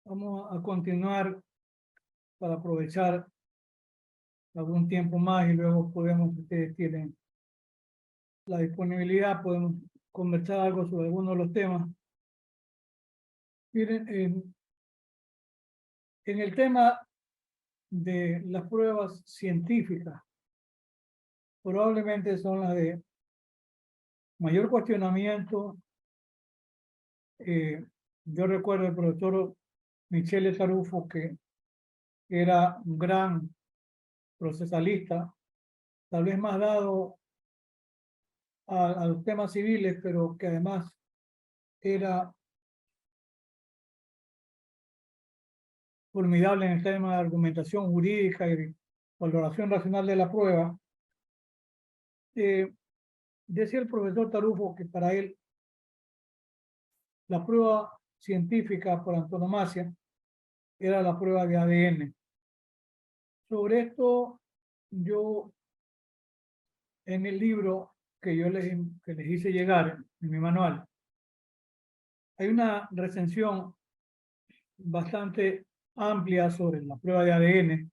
Vamos a continuar para aprovechar algún tiempo más y luego podemos, si ustedes tienen la disponibilidad, podemos conversar algo sobre algunos de los temas. Miren, en el tema de las pruebas científicas, probablemente son las de mayor cuestionamiento. Yo recuerdo al profesor Michele Tarufo, que era un gran procesalista, tal vez más dado a los temas civiles, pero que además era formidable en el tema de argumentación jurídica y valoración racional de la prueba. Decía el profesor Tarufo que para él la prueba científica por antonomasia era la prueba de ADN. Sobre esto, yo en el libro que les hice llegar, en mi manual, hay una recensión bastante amplia sobre la prueba de ADN,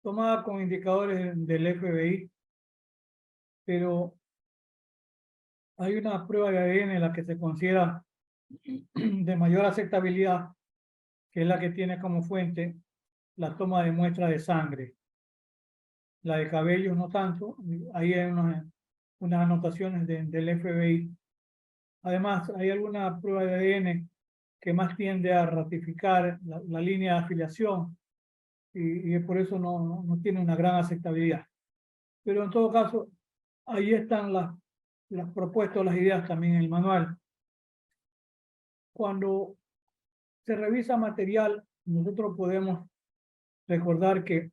tomada con indicadores del FBI, pero hay una prueba de ADN en la que se considera de mayor aceptabilidad, que es la que tiene como fuente la toma de muestras de sangre. La de cabellos no tanto, ahí hay unas anotaciones del FBI. Además, hay alguna prueba de ADN que más tiende a ratificar la línea de afiliación y por eso no tiene una gran aceptabilidad. Pero en todo caso, ahí están las propuestas, las ideas también en el manual. Cuando se revisa material, nosotros podemos recordar que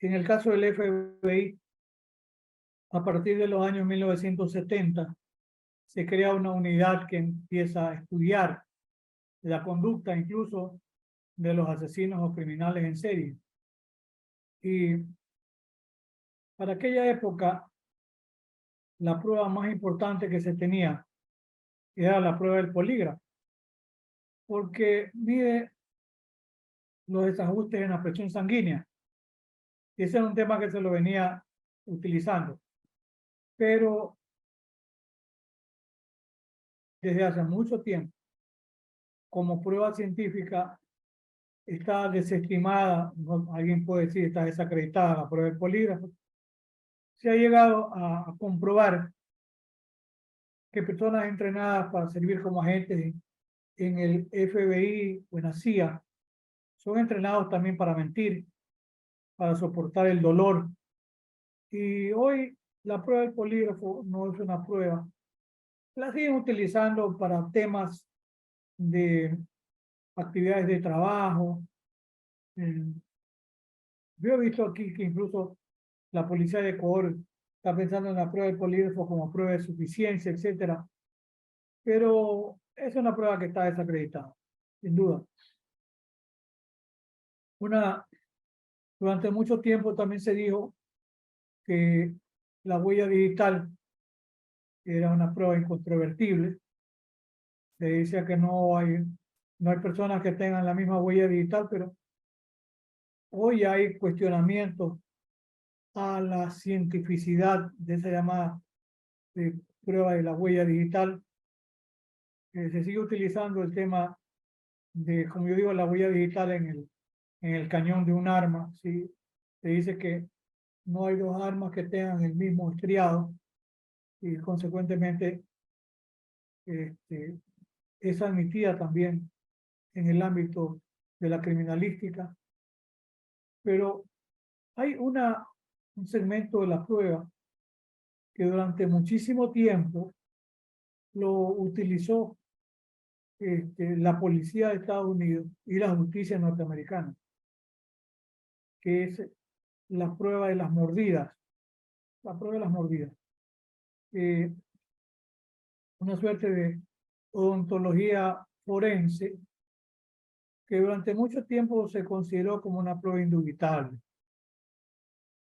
en el caso del FBI, a partir de los años 1970, se crea una unidad que empieza a estudiar la conducta incluso de los asesinos o criminales en serie. Y para aquella época, la prueba más importante que se tenía era la prueba del polígrafo, porque mide los desajustes en la presión sanguínea. Y ese era un tema que se lo venía utilizando. Pero desde hace mucho tiempo, como prueba científica, está desestimada, alguien puede decir está desacreditada la prueba del polígrafo. Se ha llegado a comprobar que personas entrenadas para servir como agentes en el FBI o en la CIA son entrenados también para mentir, para soportar el dolor. Y hoy la prueba del polígrafo no es una prueba. La siguen utilizando para temas de actividades de trabajo. Yo he visto aquí que incluso la policía de Ecuador está pensando en la prueba del polígrafo como prueba de suficiencia, etcétera. Pero es una prueba que está desacreditada, sin duda. Durante mucho tiempo también se dijo que la huella digital era una prueba incontrovertible. Se decía que no hay personas que tengan la misma huella digital, pero hoy hay cuestionamientos a la cientificidad de esa llamada prueba de la huella digital. Se sigue utilizando el tema de, como yo digo, la huella digital en el cañón de un arma. ¿Sí? Se dice que no hay dos armas que tengan el mismo estriado y consecuentemente este, es admitida también en el ámbito de la criminalística. Pero hay un segmento de la prueba que durante muchísimo tiempo lo utilizó la policía de Estados Unidos y la justicia norteamericana, que es la prueba de las mordidas. La prueba de las mordidas. Una suerte de odontología forense que durante mucho tiempo se consideró como una prueba indubitable.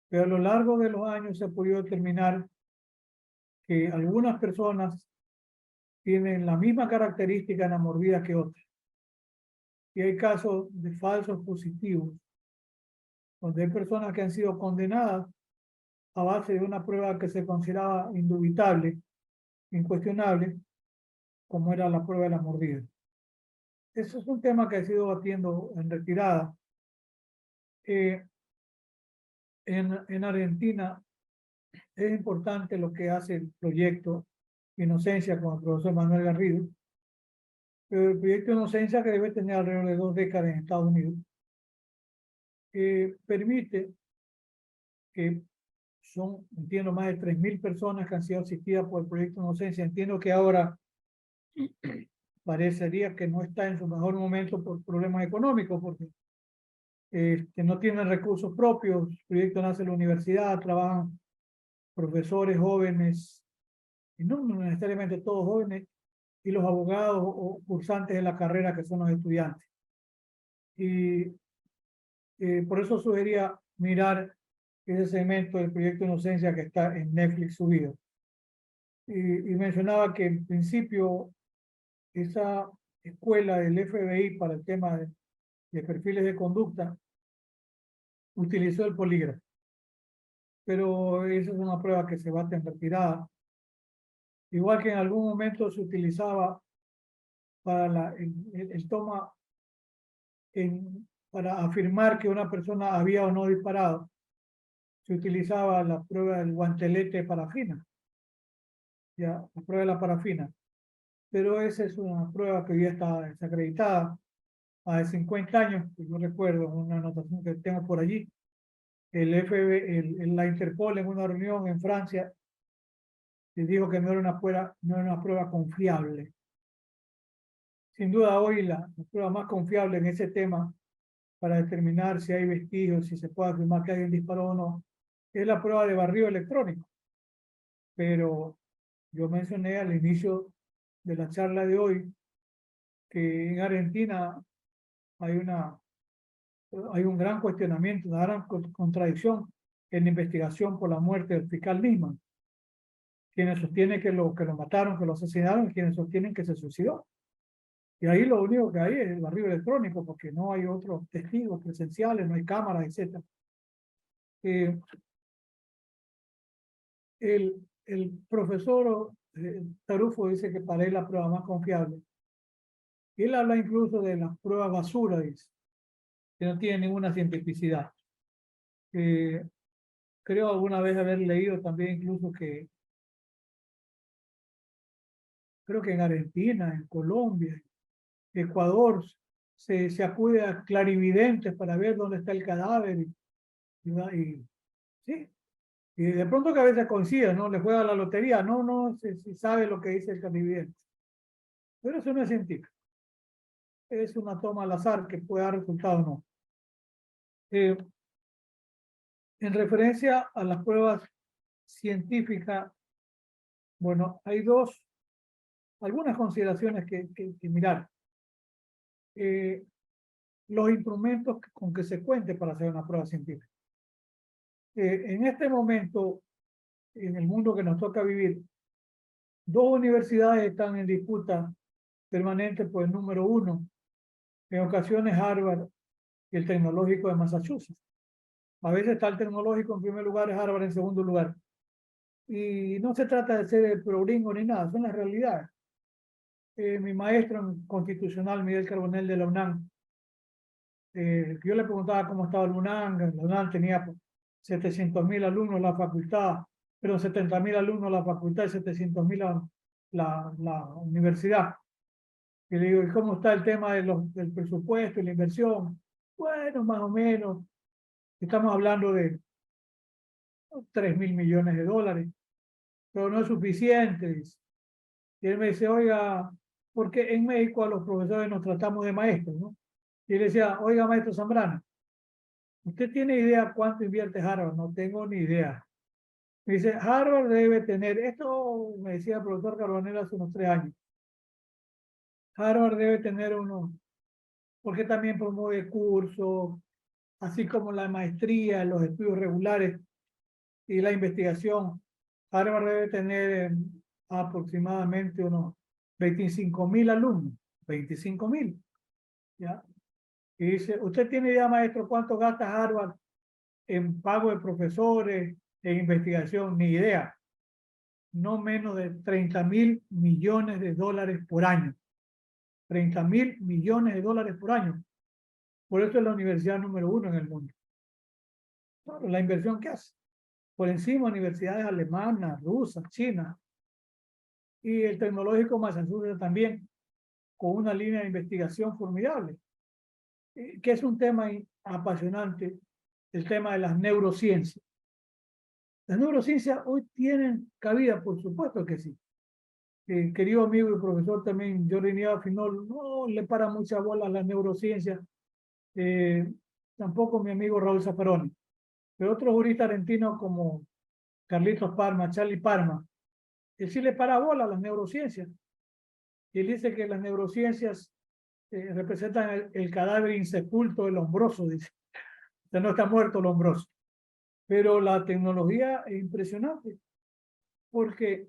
Pero a lo largo de los años se ha podido determinar que algunas personas tienen la misma característica en la mordida que otras. y hay casos de falsos positivos, donde hay personas que han sido condenadas a base de una prueba que se consideraba indubitable, incuestionable, como era la prueba de la mordida. Eso es un tema que ha sido batiendo en retirada. En Argentina es importante lo que hace el proyecto Inocencia con el profesor Manuel Garrido, pero el proyecto Inocencia, que debe tener alrededor de 2 décadas en Estados Unidos, permite que son, entiendo, más de 3.000 personas que han sido asistidas por el proyecto Inocencia. Entiendo que ahora parecería que no está en su mejor momento por problemas económicos, porque no tienen recursos propios. El proyecto nace en la universidad, trabajan profesores jóvenes, y no necesariamente todos jóvenes, y los abogados o cursantes de la carrera, que son los estudiantes. Y por eso sugería mirar ese segmento del proyecto Inocencia que está en Netflix subido. Y mencionaba que en principio esa escuela del FBI para el tema de perfiles de conducta utilizó el polígrafo, pero esa es una prueba que se bate en retirada. Igual que en algún momento se utilizaba para el toma para afirmar que una persona había o no disparado, se utilizaba la prueba del guantelete de parafina, ya, la prueba de la parafina. Pero esa es una prueba que ya está desacreditada. Hace 50 años, que yo recuerdo una anotación que tengo por allí, el la Interpol en una reunión en Francia les dijo que no era una prueba confiable. Sin duda hoy la prueba más confiable en ese tema para determinar si hay vestigios, si se puede afirmar que alguien disparó o no, es la prueba de barrido electrónico. Pero yo mencioné al inicio de la charla de hoy que en Argentina hay un gran cuestionamiento, una gran contradicción en la investigación por la muerte del fiscal Nisman. Quienes sostienen que lo mataron, que lo asesinaron, y quienes sostienen que se suicidó. Y ahí lo único que hay es el barrido electrónico, porque no hay otros testigos presenciales, no hay cámaras, etc. El profesor Tarufo dice que para él la prueba más confiable. Y él habla incluso de las pruebas basura, dice, que no tienen ninguna cientificidad. Creo alguna vez haber leído también incluso que creo que en Argentina, en Colombia, Ecuador, se acude a clarividentes para ver dónde está el cadáver sí, y de pronto que a veces coincide, ¿no? Le juega la lotería, no si sabe lo que dice el clarividente. Pero eso no es científico. Es una toma al azar que puede dar resultado o no. En referencia a las pruebas científicas, bueno, hay algunas consideraciones que mirar. Los instrumentos con que se cuente para hacer una prueba científica. En este momento, en el mundo que nos toca vivir, 2 universidades están en disputa permanente por el número 1, en ocasiones Harvard y el Tecnológico de Massachusetts. A veces está el Tecnológico en primer lugar y Harvard en segundo lugar. Y no se trata de ser el progringo ni nada, son las realidades. Mi maestro en constitucional, Miguel Carbonell de la UNAM, yo le preguntaba cómo estaba la UNAM tenía 700.000 alumnos la facultad, pero 70.000 alumnos la facultad y 700.000 la universidad. Y le digo, ¿y cómo está el tema del presupuesto y la inversión? Bueno, más o menos, estamos hablando de 3.000 millones de dólares, pero no es suficiente. Dice. Y él me dice, oiga, porque en México a los profesores nos tratamos de maestros, ¿no? Y él decía, oiga, maestro Zambrano, ¿usted tiene idea cuánto invierte Harvard? No tengo ni idea. Me dice, Harvard debe tener, esto me decía el profesor Carbonell hace unos 3 años, Harvard debe tener porque también promueve cursos, así como la maestría, los estudios regulares y la investigación. Harvard debe tener aproximadamente unos 25.000 alumnos, 25.000, ¿ya? Y dice, ¿usted tiene idea, maestro, cuánto gasta Harvard en pago de profesores, en investigación? Ni idea. No menos de 30.000 millones de dólares por año. 30.000 millones de dólares por año. Por eso es la universidad número 1 en el mundo. Claro, la inversión que hace. Por encima, universidades alemanas, rusas, chinas. Y el Tecnológico Massachusetts también, con una línea de investigación formidable. Que es un tema apasionante, el tema de las neurociencias. Las neurociencias hoy tienen cabida, por supuesto que sí. Querido amigo y profesor también, Jordi Nieva Finol, no le para mucha bola a las neurociencias, tampoco mi amigo Raúl Zaffaroni, pero otros juristas argentinos como Carlitos Parma, Charlie Parma, él sí le para bola a las neurociencias. Y él dice que las neurociencias representan el cadáver insepulto del hombroso, dice. O sea, no está muerto el hombroso. Pero la tecnología es impresionante, porque,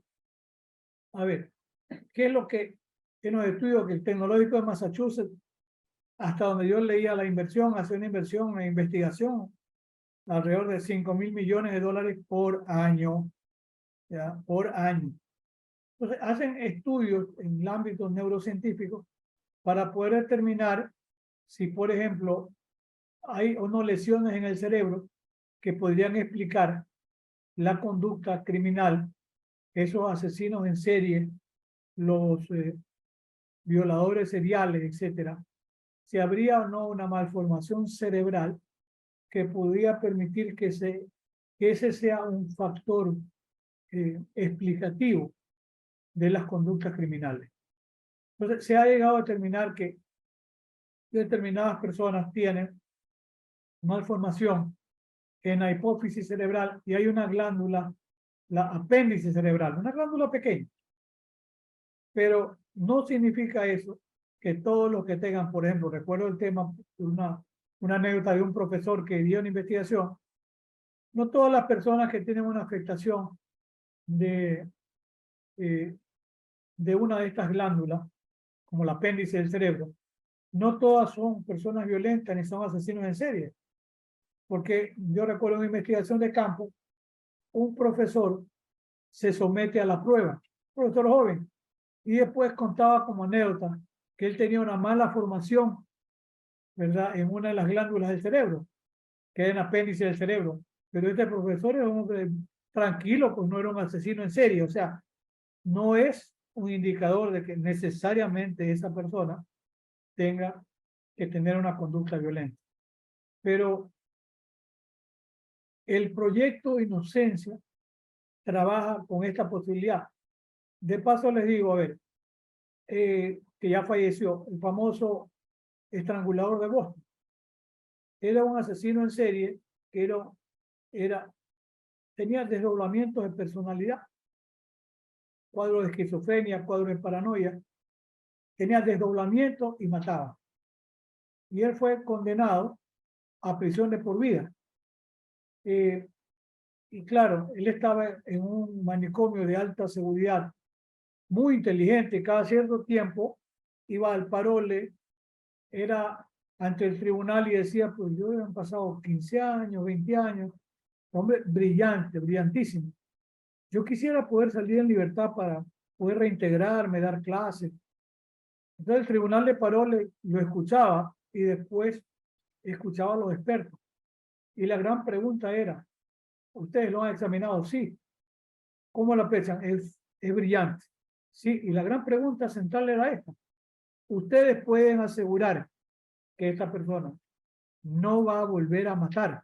a ver, ¿qué es lo que en los estudios que el Tecnológico de Massachusetts, hasta donde yo leía la inversión, hace una inversión en investigación, alrededor de 5.000 millones de dólares por año, ¿ya? Por año. Entonces, hacen estudios en el ámbito neurocientífico para poder determinar si, por ejemplo, hay o no lesiones en el cerebro que podrían explicar la conducta criminal, esos asesinos en serie, los violadores seriales, etcétera, si habría o no una malformación cerebral que podría permitir que ese sea un factor explicativo de las conductas criminales. Entonces, se ha llegado a determinar que determinadas personas tienen malformación en la hipófisis cerebral y hay una glándula, la apéndice cerebral, una glándula pequeña. Pero no significa eso que todos los que tengan, por ejemplo, recuerdo el tema, una anécdota de un profesor que dio una investigación, no todas las personas que tienen una afectación de, de una de estas glándulas, como el apéndice del cerebro, no todas son personas violentas ni son asesinos en serie. Porque yo recuerdo una investigación de campo, un profesor se somete a la prueba, un profesor joven, y después contaba como anécdota que él tenía una mala formación, ¿verdad?, en una de las glándulas del cerebro, que es el apéndice del cerebro. Pero este profesor era un hombre tranquilo, pues no era un asesino en serie. O sea, no es un indicador de que necesariamente esa persona tenga que tener una conducta violenta. Pero el proyecto Inocencia trabaja con esta posibilidad. De paso les digo, a ver, que ya falleció, el famoso estrangulador de Boston. Era un asesino en serie que tenía desdoblamientos de personalidad, cuadro de esquizofrenia, cuadro de paranoia, tenía desdoblamientos y mataba. Y él fue condenado a prisión de por vida. Y claro, él estaba en un manicomio de alta seguridad, muy inteligente, cada cierto tiempo iba al parole, era ante el tribunal y decía, pues yo han pasado 15 años, 20 años, hombre brillante, brillantísimo. Yo quisiera poder salir en libertad para poder reintegrarme, dar clases. Entonces el tribunal de parole lo escuchaba y después escuchaba a los expertos. Y la gran pregunta era, ¿ustedes lo han examinado? Sí. ¿Cómo lo aprecian? Es brillante. Sí, y la gran pregunta central era esta. Ustedes pueden asegurar que esta persona no va a volver a matar.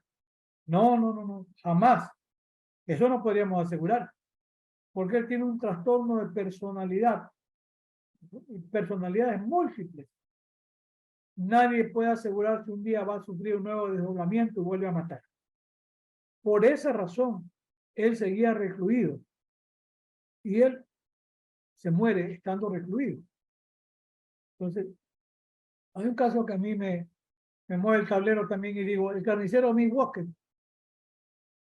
No, no, no, no, jamás. Eso no podríamos asegurar, porque él tiene un trastorno de personalidad, personalidades múltiples. Nadie puede asegurar que un día va a sufrir un nuevo desdoblamiento y vuelve a matar. Por esa razón, él seguía recluido y él se muere estando recluido. Entonces, hay un caso que a mí me mueve el tablero también y digo, el carnicero Mick Walker,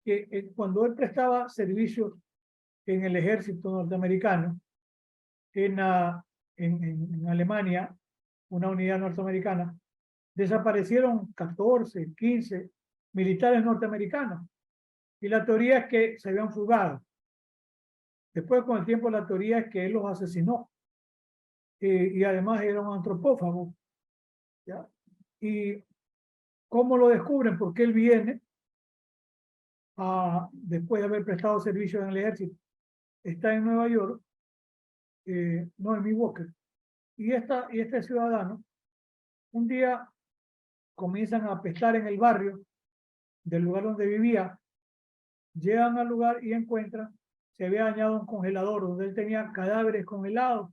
que cuando él prestaba servicios en el ejército norteamericano, en Alemania, una unidad norteamericana, desaparecieron 14, 15 militares norteamericanos. Y la teoría es que se habían fugado. Después, con el tiempo, la teoría es que él los asesinó. Y además era un antropófago. ¿Ya? ¿Y cómo lo descubren? Porque él viene después de haber prestado servicio en el ejército. Está en Nueva York, no en Milwaukee. Y este ciudadano, un día comienzan a pescar en el barrio del lugar donde vivía, llegan al lugar y encuentran, se había dañado un congelador donde él tenía cadáveres congelados.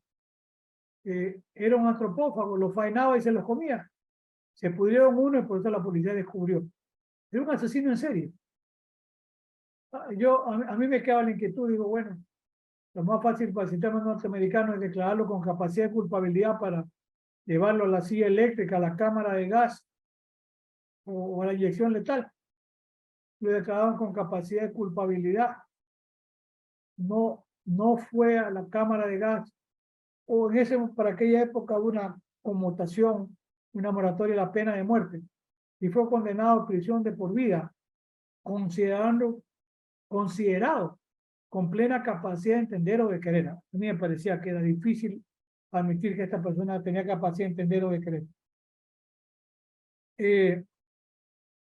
Era un antropófago, los faenaba y se los comía. Se pudrieron uno y por eso la policía descubrió. Era un asesino en serie. A mí me quedaba la inquietud, digo, bueno, lo más fácil para el sistema norteamericano es declararlo con capacidad de culpabilidad para llevarlo a la silla eléctrica, a la cámara de gas o a la inyección letal. Lo declararon con capacidad de culpabilidad. No fue a la cámara de gas, o para aquella época una conmutación, una moratoria de la pena de muerte, y fue condenado a prisión de por vida, considerado con plena capacidad de entender o de querer. A mí me parecía que era difícil admitir que esta persona tenía capacidad de entender o de querer.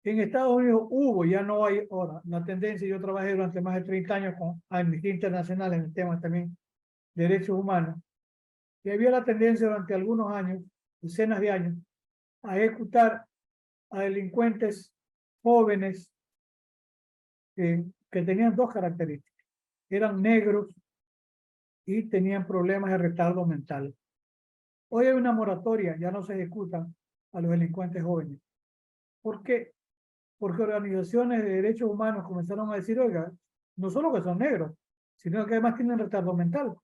En Estados Unidos hubo, ya no hay ahora, la tendencia. Yo trabajé durante más de 30 años con Amnistía Internacional en el tema también de derechos humanos, y había la tendencia durante algunos años, decenas de años, a ejecutar a delincuentes jóvenes que tenían dos características. Eran negros y tenían problemas de retardo mental. Hoy hay una moratoria, ya no se ejecutan a los delincuentes jóvenes. ¿Por qué? Porque organizaciones de derechos humanos comenzaron a decir, oiga, no solo que son negros, sino que además tienen retardo mental.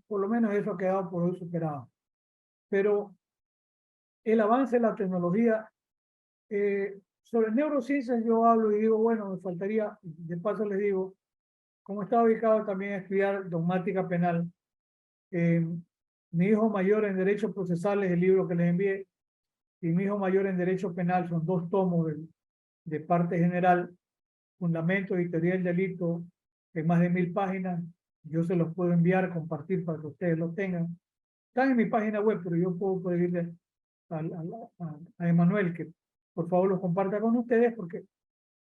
Por lo menos eso ha quedado por hoy superado. Pero el avance de la tecnología, sobre neurociencias yo hablo y digo, bueno, me faltaría, de paso les digo, como estaba ubicado también a estudiar dogmática penal, mi hijo mayor en Derechos Procesales, el libro que les envié, y mi hijo mayor en Derecho Penal, son 2 tomos de parte general, fundamento y teoría del delito, en más de 1000 páginas. Yo se los puedo enviar, compartir para que ustedes lo tengan. Están en mi página web, pero yo puedo pedirle a Emanuel que por favor los comparta con ustedes, porque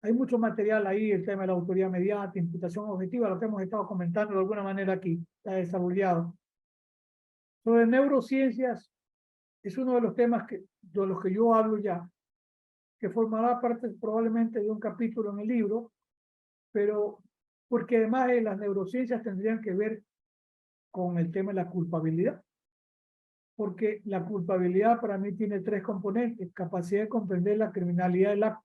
hay mucho material ahí, el tema de la autoría mediática, imputación objetiva, lo que hemos estado comentando de alguna manera aquí, está desarrollado. Sobre neurociencias, es uno de los temas de los que yo hablo ya, que formará parte probablemente de un capítulo en el libro, pero porque además las neurociencias tendrían que ver con el tema de la culpabilidad, porque la culpabilidad para mí tiene 3 componentes: capacidad de comprender la criminalidad del acto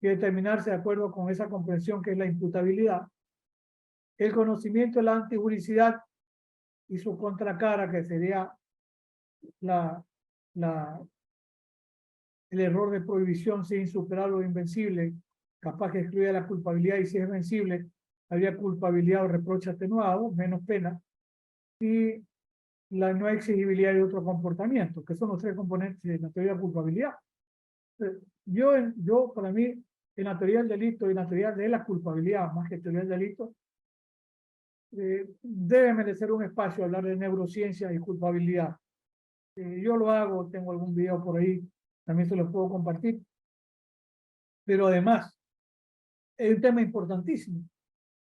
y determinarse de acuerdo con esa comprensión, que es la imputabilidad; el conocimiento de la antijuricidad y su contracara, que sería el error de prohibición, si es insuperable o invencible, capaz que excluya la culpabilidad, y si es vencible, habría culpabilidad o reproche atenuado, menos pena, y la no exigibilidad de otro comportamiento, que son los 3 componentes de la teoría de culpabilidad. Para mí, en la teoría del delito y en la teoría de la culpabilidad, más que teoría del delito, debe merecer un espacio hablar de neurociencia y culpabilidad. Yo lo hago, tengo algún video por ahí, también se los puedo compartir. Pero además, es un tema importantísimo,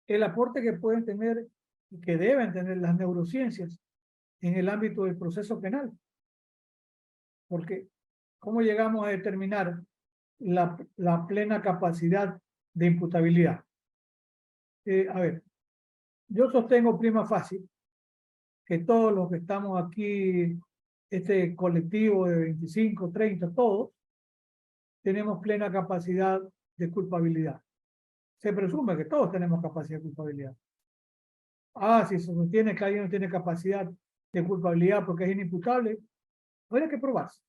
el aporte que pueden tener y que deben tener las neurociencias en el ámbito del proceso penal. Porque, ¿cómo llegamos a determinar la plena capacidad de imputabilidad? A ver, yo sostengo prima facie que todos los que estamos aquí, este colectivo de 25, 30, todos, tenemos plena capacidad de culpabilidad. Se presume que todos tenemos capacidad de culpabilidad. Si se sostiene que alguien no tiene capacidad de culpabilidad porque es inimputable, habría que probarse.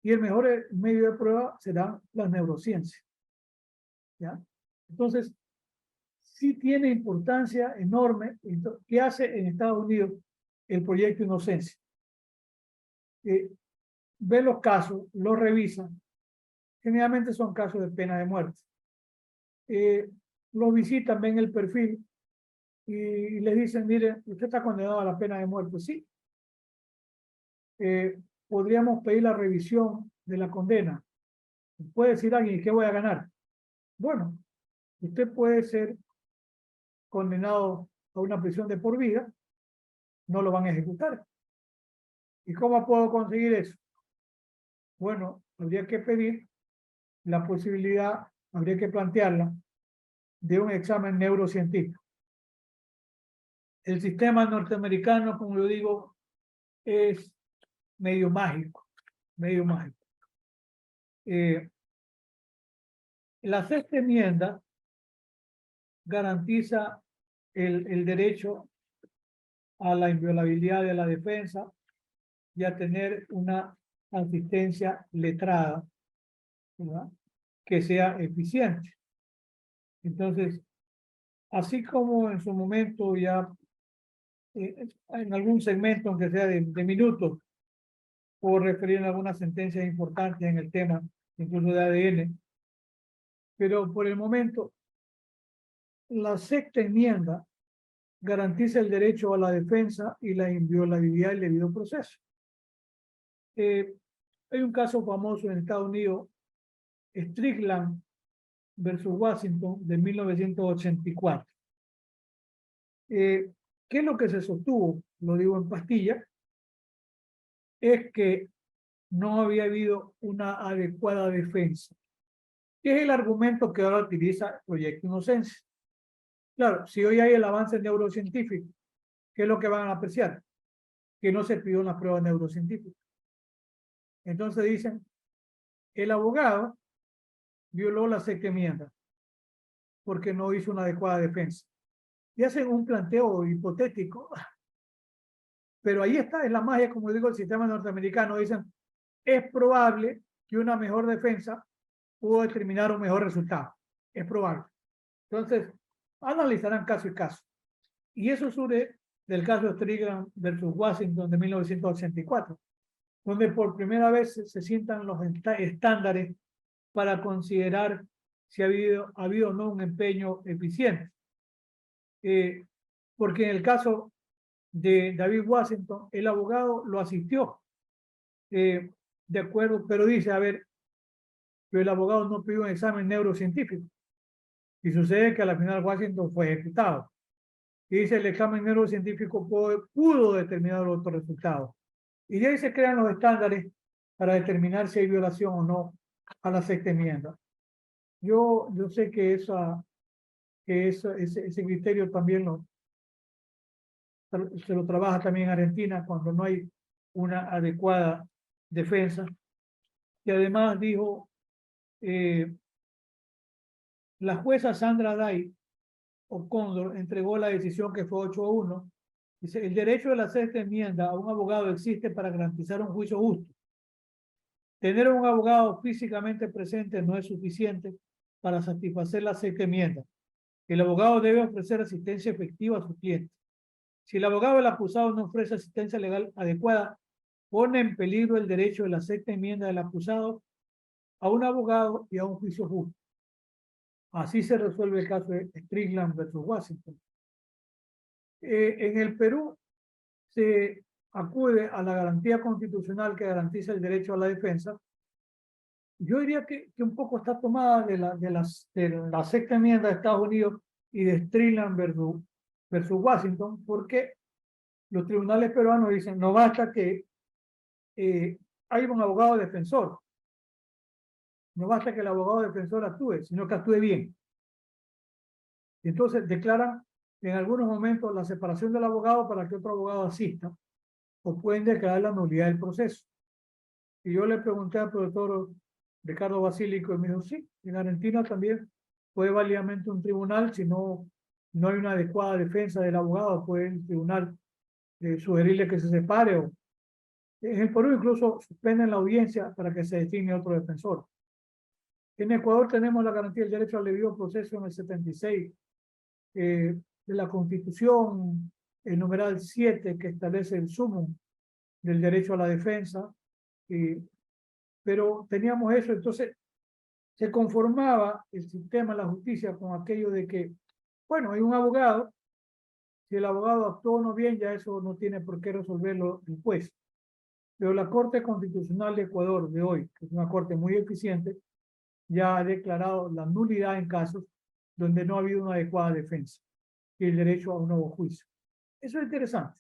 Y el mejor medio de prueba serán las neurociencias. ¿Ya? Entonces, sí tiene importancia enorme. ¿Qué hace en Estados Unidos el proyecto Inocencia? ve los casos, los revisa. Generalmente son casos de pena de muerte. Los visitan, ven el perfil y les dicen, mire, usted está condenado a la pena de muerte. Sí. Podríamos pedir la revisión de la condena. Puede decir alguien, ¿y qué voy a ganar? Bueno, usted puede ser condenado a una prisión de por vida, no lo van a ejecutar. ¿Y cómo puedo conseguir eso? Bueno, habría que pedir la posibilidad, habría que plantearla, de un examen neurocientífico. El sistema norteamericano, como yo digo, es medio mágico, medio mágico. La sexta enmienda garantiza el derecho a la inviolabilidad de la defensa y a tener una asistencia letrada, ¿verdad?, que sea eficiente. Entonces, así como en su momento ya, en algún segmento, aunque sea de minutos, puedo referir a algunas sentencias importantes en el tema, incluso de ADN, pero por el momento, la sexta enmienda garantiza el derecho a la defensa y la inviolabilidad del debido proceso. Hay un caso famoso en Estados Unidos, Strickland versus Washington, de 1984. ¿Qué es lo que se sostuvo? Lo digo en pastillas, es que no había habido una adecuada defensa, que es el argumento que ahora utiliza Proyecto Inocencia. Claro, si hoy hay el avance neurocientífico, ¿qué es lo que van a apreciar? Que no se pidió una prueba neurocientífica. Entonces dicen, el abogado violó la sexta enmienda porque no hizo una adecuada defensa. Y hacen un planteo hipotético, pero ahí está, es la magia, como digo, el sistema norteamericano. Dicen, es probable que una mejor defensa pudo determinar un mejor resultado. Es probable. Entonces, analizarán caso y caso. Y eso surge del caso de Strickland versus Washington de 1984, donde por primera vez se sientan los estándares para considerar si ha habido o no un empeño eficiente. Porque en el caso de David Washington, el abogado lo asistió, de acuerdo, pero dice, a ver, pero el abogado no pidió un examen neurocientífico. Y sucede que al final Washington fue ejecutado. Y dice, el examen neurocientífico pudo determinar otro resultado. Y de ahí se crean los estándares para determinar si hay violación o no a la sexta enmienda. Yo sé que ese criterio también se lo trabaja también en Argentina cuando no hay una adecuada defensa. Y además dijo, la jueza Sandra Day O'Connor entregó la decisión que fue 8-1. Dice, el derecho de la sexta enmienda a un abogado existe para garantizar un juicio justo. Tener un abogado físicamente presente no es suficiente para satisfacer la sexta enmienda. El abogado debe ofrecer asistencia efectiva a su cliente. Si el abogado del acusado no ofrece asistencia legal adecuada, pone en peligro el derecho de la sexta enmienda del acusado a un abogado y a un juicio justo. Así se resuelve el caso de Strickland versus Washington. En el Perú se acude a la garantía constitucional que garantiza el derecho a la defensa. Yo diría que un poco está tomada de la sexta enmienda de Estados Unidos y de Strickland versus Washington, porque los tribunales peruanos dicen, no basta que haya un abogado defensor, no basta que el abogado defensor actúe, sino que actúe bien. Y entonces declaran en algunos momentos la separación del abogado para que otro abogado asista, o pueden declarar la nulidad del proceso. Y yo le pregunté al profesor Ricardo Basílico y me dijo, sí, en Argentina también puede válidamente un tribunal, si no hay una adecuada defensa del abogado, puede el tribunal sugerirle que se separe, o en el Perú incluso suspenden la audiencia para que se designe otro defensor. En Ecuador tenemos la garantía del derecho al debido proceso en el 76 de la Constitución, el numeral 7, que establece el sumum del derecho a la defensa, pero teníamos eso, entonces se conformaba el sistema de la justicia con aquello de que, bueno, hay un abogado, si el abogado actuó o no bien, ya eso no tiene por qué resolverlo el juez. Pero la Corte Constitucional de Ecuador de hoy, que es una corte muy eficiente, ya ha declarado la nulidad en casos donde no ha habido una adecuada defensa y el derecho a un nuevo juicio. Eso es interesante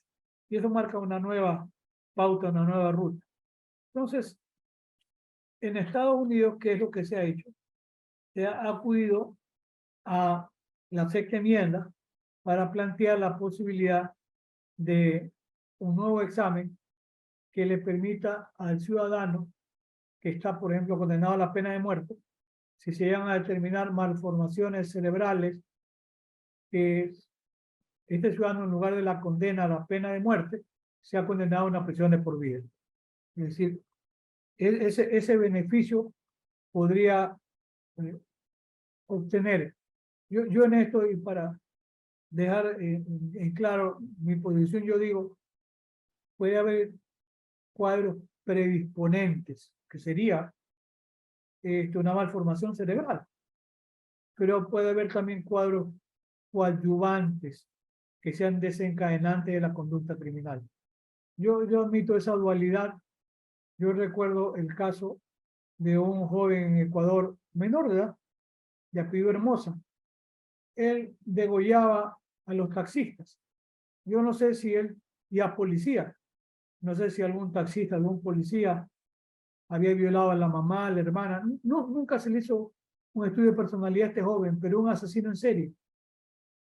y eso marca una nueva pauta, una nueva ruta. Entonces, en Estados Unidos, ¿qué es lo que se ha hecho? Se ha acudido a la sexta enmienda para plantear la posibilidad de un nuevo examen que le permita al ciudadano que está, por ejemplo, condenado a la pena de muerte, si se llegan a determinar malformaciones cerebrales, que este ciudadano, en lugar de la condena a la pena de muerte, se ha condenado a una prisión de por vida. Es decir, ese beneficio podría obtener. Yo en esto, y para dejar en claro mi posición, yo digo, puede haber cuadros predisponentes, que sería una malformación cerebral, pero puede haber también cuadros coadyuvantes que sean desencadenantes de la conducta criminal. Yo admito esa dualidad. Yo recuerdo el caso de un joven en Ecuador, menor de edad, de apellido Hermosa. Él degollaba a los taxistas. Yo no sé si él, y a policía, no sé si algún taxista, algún policía había violado a la mamá, a la hermana. No, nunca se le hizo un estudio de personalidad a este joven, pero un asesino en serie.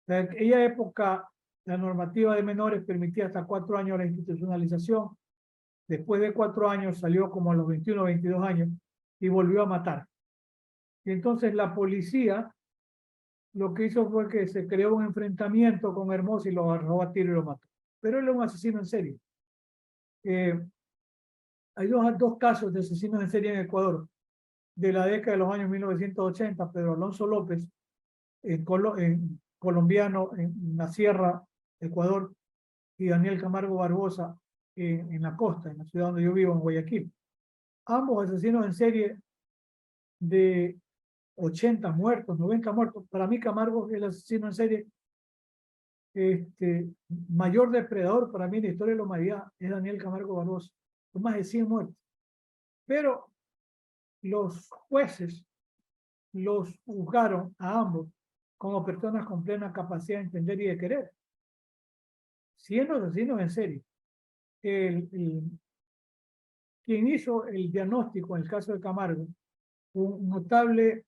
En aquella época, la normativa de menores permitía hasta 4 años la institucionalización. Después de 4 años salió como a los 21 o 22 años y volvió a matar. Y entonces la policía lo que hizo fue que se creó un enfrentamiento con Hermosa y lo agarró a tiro y lo mató. Pero él es un asesino en serie. Hay dos casos de asesinos en serie en Ecuador de la década de los años 1980. Pedro Alonso López, colombiano en la Sierra, Ecuador, y Daniel Camargo Barbosa en la costa, en la ciudad donde yo vivo, en Guayaquil. Ambos asesinos en serie de 80 muertos, 90 muertos. Para mí Camargo es el asesino en serie mayor depredador para mí en la historia de la humanidad, es Daniel Camargo Barbosa, con más de 100 muertos. Pero los jueces los juzgaron a ambos como personas con plena capacidad de entender y de querer, siendo asesinos en serie. Quien hizo el diagnóstico en el caso de Camargo, un notable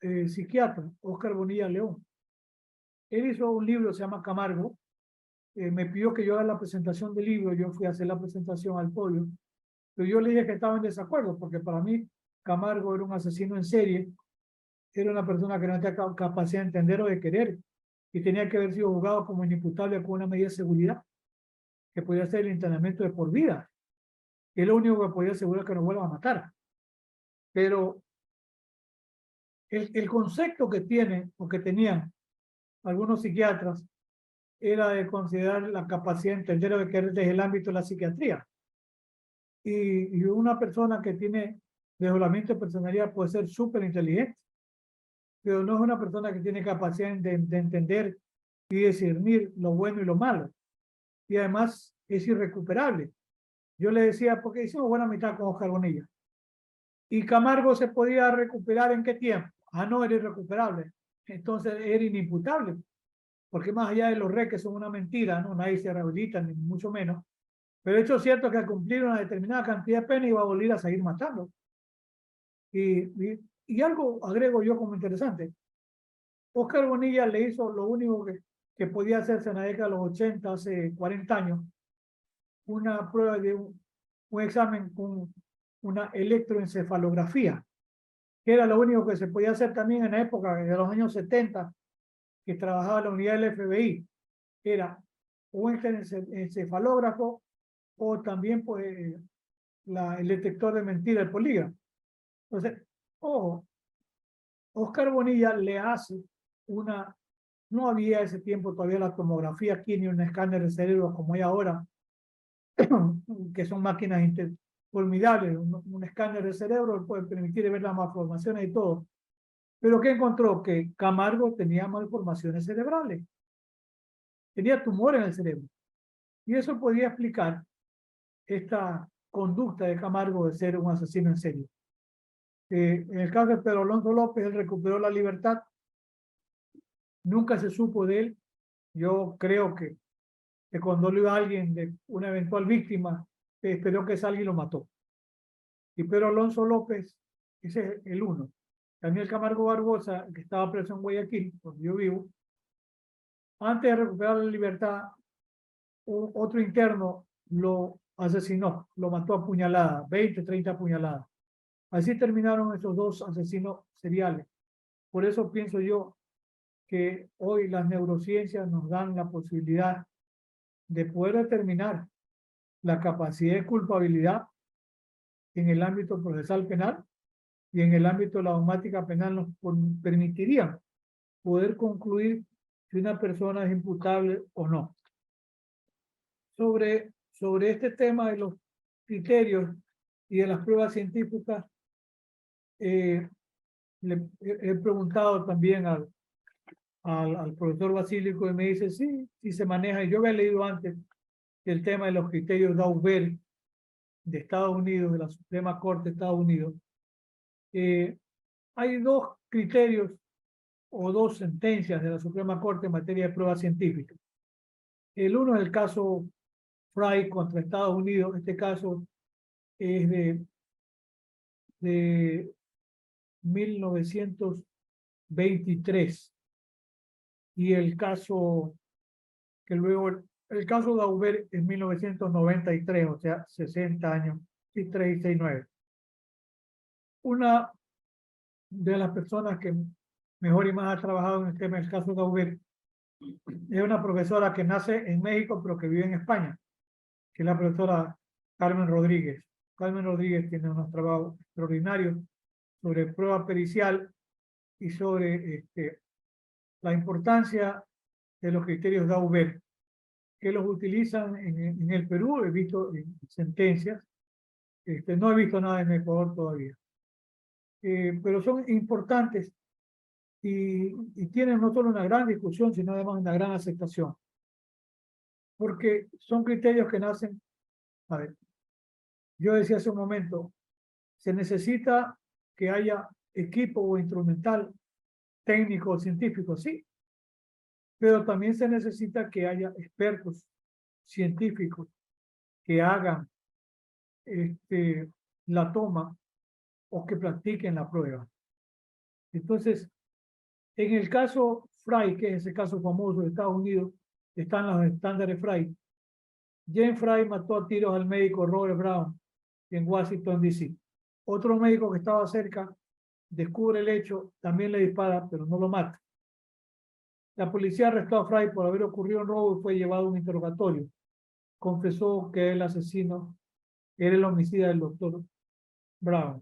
psiquiatra, Óscar Bonilla León. Él hizo un libro, se llama Camargo. Me pidió que yo haga la presentación del libro. Yo fui a hacer la presentación al podio, pero yo le dije que estaba en desacuerdo, porque para mí Camargo era un asesino en serie, era una persona que no tenía capacidad de entender o de querer, y tenía que haber sido juzgado como inimputable con una medida de seguridad, que podía ser el internamiento de por vida, que es lo único que podía asegurar que no vuelva a matar. Pero el concepto que tienen, o que tenían algunos psiquiatras, era de considerar la capacidad de entender o de querer desde el ámbito de la psiquiatría. Y una persona que tiene desdoblamiento de personalidad puede ser súper inteligente, pero no es una persona que tiene capacidad de entender y discernir lo bueno y lo malo. Y además es irrecuperable. Yo le decía, porque hicimos buena mitad con Oscar Bonilla. Y Camargo se podía recuperar ¿en qué tiempo? Ah, no, era irrecuperable. Entonces era inimputable. Porque más allá de los re que son una mentira, ¿no? Nadie se rehabilita, ni mucho menos. Pero el hecho es cierto que al cumplir una determinada cantidad de pena iba a volver a seguir matando. Y algo agrego yo como interesante. Oscar Bonilla le hizo lo único que podía hacerse en la década de los 80, hace 40 años, una prueba de un examen con una electroencefalografía, que era lo único que se podía hacer también en la época de los años 70, que trabajaba la unidad del FBI. Era un encefalógrafo o también pues, el detector de mentira, el polígrafo. Entonces, ojo, Oscar Bonilla le hace no había ese tiempo todavía la tomografía aquí ni un escáner de cerebro como hay ahora, que son máquinas formidable, un escáner de cerebro puede permitir ver las malformaciones y todo. Pero ¿qué encontró? Que Camargo tenía malformaciones cerebrales, tenía tumor en el cerebro. Y eso podía explicar esta conducta de Camargo de ser un asesino en serie. En el caso de Pedro Alonso López, él recuperó la libertad, nunca se supo de él. Yo creo que cuando le iba a alguien de una eventual víctima, esperó que ese alguien lo mató. Y Pedro Alonso López, ese es el uno. Daniel Camargo Barbosa, que estaba preso en Guayaquil, donde yo vivo, antes de recuperar la libertad, otro interno lo asesinó, lo mató a puñaladas, 20, 30 puñaladas. Así terminaron esos dos asesinos seriales. Por eso pienso yo que hoy las neurociencias nos dan la posibilidad de poder determinar la capacidad de culpabilidad en el ámbito procesal penal y en el ámbito de la dogmática penal nos permitiría poder concluir si una persona es imputable o no. Sobre este tema de los criterios y de las pruebas científicas, le he preguntado también al profesor Basílico y me dice, sí se maneja. Yo había leído antes el tema de los criterios Daubert de Estados Unidos, de la Suprema Corte de Estados Unidos. Hay dos criterios o dos sentencias de la Suprema Corte en materia de pruebas científicas. El uno es el caso Fry contra Estados Unidos. Este caso es de 1923. Y el caso que luego, el caso de Daubert en 1993, o sea, 60 años, y 3 y 6, 9. Una de las personas que mejor y más ha trabajado en el tema del caso de Daubert es una profesora que nace en México, pero que vive en España, que es la profesora Carmen Rodríguez. Carmen Rodríguez tiene unos trabajos extraordinarios sobre prueba pericial y sobre la importancia de los criterios Daubert, que los utilizan en el Perú. He visto sentencias, no he visto nada en Ecuador todavía, pero son importantes y tienen no solo una gran discusión, sino además una gran aceptación, porque son criterios que nacen. A ver, yo decía hace un momento, se necesita que haya equipo o instrumental técnico o científico, sí, pero también se necesita que haya expertos científicos que hagan la toma o que practiquen la prueba. Entonces, en el caso Fry, que es ese caso famoso de Estados Unidos, están los estándares Fry. James Fry mató a tiros al médico Robert Brown en Washington, D.C. Otro médico que estaba cerca descubre el hecho, también le dispara, pero no lo mata. La policía arrestó a Fry por haber ocurrido un robo y fue llevado a un interrogatorio. Confesó que el asesino era el homicida del doctor Brown.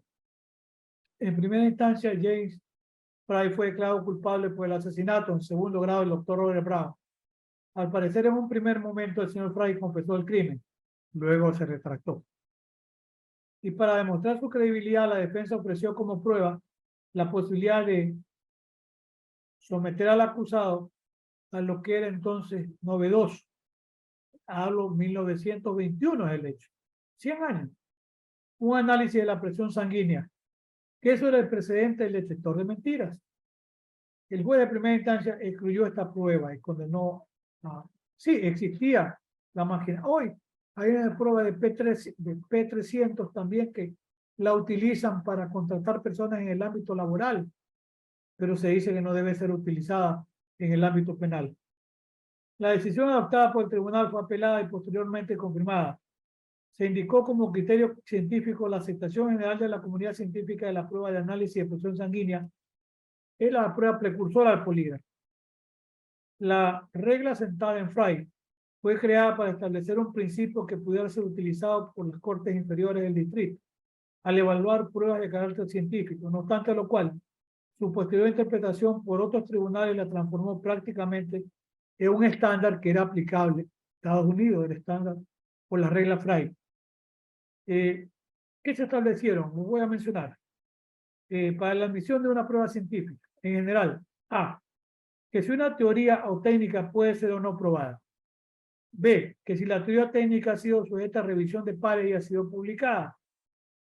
En primera instancia, James Fry fue declarado culpable por el asesinato en segundo grado del doctor Robert Brown. Al parecer, en un primer momento, el señor Fry confesó el crimen. Luego se retractó. Y para demostrar su credibilidad, la defensa ofreció como prueba la posibilidad de someter al acusado a lo que era entonces novedoso. Hablo 1921 es el hecho. 100 años. Un análisis de la presión sanguínea. Que eso era el precedente del detector de mentiras. El juez de primera instancia excluyó esta prueba y condenó a... Sí, existía la máquina. Hoy hay una prueba de P300 también que la utilizan para contratar personas en el ámbito laboral, pero se dice que no debe ser utilizada en el ámbito penal. La decisión adoptada por el tribunal fue apelada y posteriormente confirmada. Se indicó como criterio científico la aceptación general de la comunidad científica de la prueba de análisis de presión sanguínea. Es la prueba precursora al polígrafo. La regla sentada en Fry fue creada para establecer un principio que pudiera ser utilizado por las cortes inferiores del distrito al evaluar pruebas de carácter científico. No obstante lo cual, su posterior interpretación por otros tribunales la transformó prácticamente en un estándar que era aplicable en Estados Unidos, el estándar por la regla Fry. ¿Qué se establecieron? Los voy a mencionar. Para la admisión de una prueba científica, en general, A, que si una teoría o técnica puede ser o no probada. B, que si la teoría técnica ha sido sujeta a revisión de pares y ha sido publicada.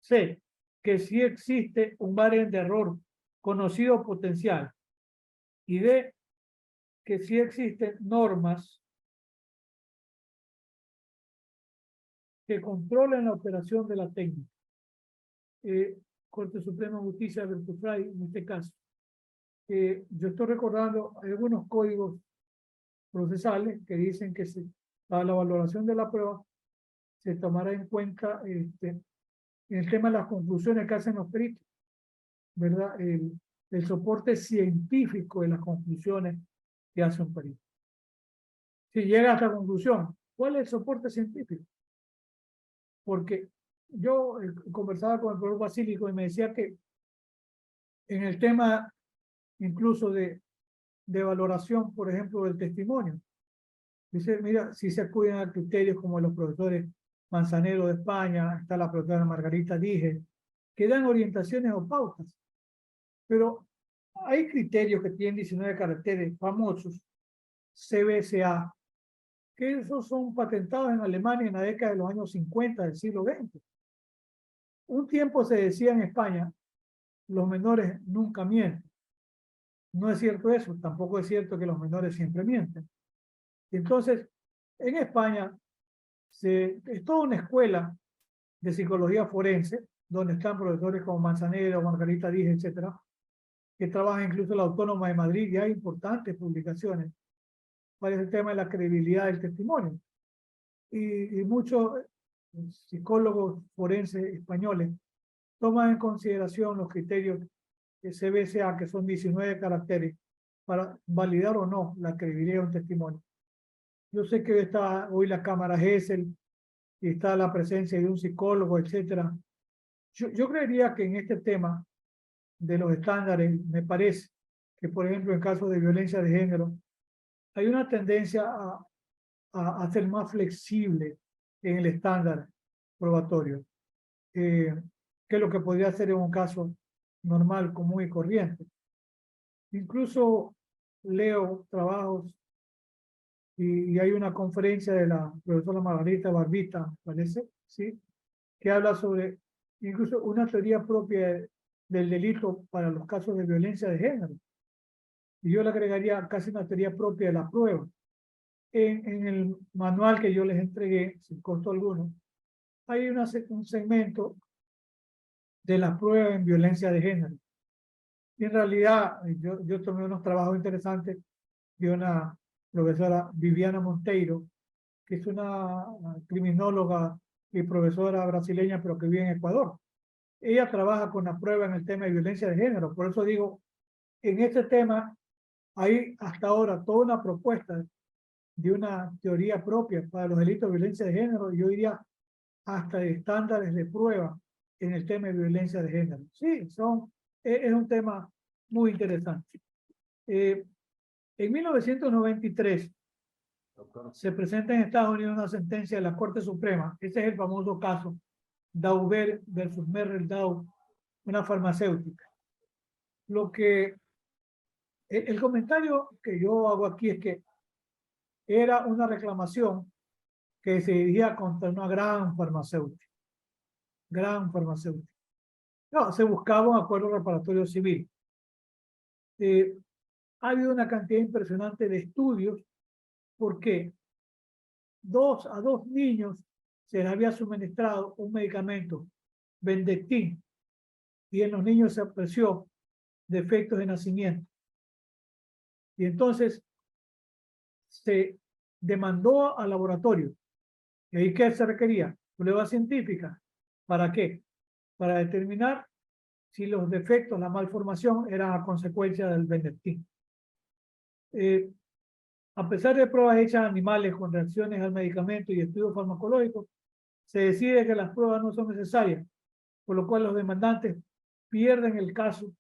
C, que si existe un margen de error conocido o potencial. Y D, que si existen normas que controlen la operación de la técnica. Corte Suprema de Justicia de Bertufray, en este caso. Yo estoy recordando algunos códigos procesales que dicen que para la valoración de la prueba se tomará en cuenta en el tema de las conclusiones que hacen los peritos, ¿verdad? El soporte científico de las conclusiones que hace un perito. Si llega a esta conclusión, ¿cuál es el soporte científico? Porque yo conversaba con el profesor Basílico y me decía que en el tema incluso de valoración, por ejemplo, del testimonio, dice, mira, si se acuden a criterios como los profesores Manzanero de España, está la profesora Margarita Dije, que dan orientaciones o pautas. Pero hay criterios que tienen 19 caracteres famosos, CBSA, que esos son patentados en Alemania en la década de los años 50 del siglo XX. Un tiempo se decía en España, los menores nunca mienten. No es cierto eso, tampoco es cierto que los menores siempre mienten. Entonces, en España es toda una escuela de psicología forense, donde están profesores como Manzanero, Margarita Díez, etcétera, que trabajan incluso en la Autónoma de Madrid, y hay importantes publicaciones para el tema de la credibilidad del testimonio. Y muchos psicólogos forenses españoles toman en consideración los criterios de CBSA, que son 19 caracteres, para validar o no la credibilidad de un testimonio. Yo sé que está hoy la Cámara Gesell y está la presencia de un psicólogo, etcétera. Yo creería que en este tema de los estándares, me parece que, por ejemplo, en casos de violencia de género, hay una tendencia a ser más flexible en el estándar probatorio, que lo que podría ser en un caso normal, común y corriente. Incluso leo trabajos y hay una conferencia de la profesora Margarita Barbita, parece, ¿sí? Que habla sobre incluso una teoría propia del delito para los casos de violencia de género. Y yo le agregaría casi una teoría propia de la prueba. En el manual que yo les entregué, sin costo alguno, hay un segmento de la prueba en violencia de género. Y en realidad, yo tomé unos trabajos interesantes de una profesora Viviana Monteiro, que es una criminóloga y profesora brasileña, pero que vive en Ecuador. Ella trabaja con la prueba en el tema de violencia de género. Por eso digo, en este tema hay hasta ahora toda una propuesta de una teoría propia para los delitos de violencia de género, y yo diría hasta de estándares de prueba en el tema de violencia de género. Sí, es un tema muy interesante. En 1993 se presenta en Estados Unidos una sentencia de la Corte Suprema. Ese es el famoso caso Daubert versus Merrell Dow, una farmacéutica. El comentario que yo hago aquí es que era una reclamación que se dirigía contra una gran farmacéutica. Gran farmacéutica. No, se buscaba un acuerdo reparatorio civil. Ha habido una cantidad impresionante de estudios porque a dos niños se les había suministrado un medicamento, Bendectin, y en los niños se apreció defectos de nacimiento. Y entonces se demandó al laboratorio. ¿Y ahí qué se requería? Prueba científica. ¿Para qué? Para determinar si los defectos, la malformación, eran a consecuencia del Bendectin. A pesar de pruebas hechas a animales con reacciones al medicamento y estudios farmacológicos, se decide que las pruebas no son necesarias, por lo cual los demandantes pierden el caso.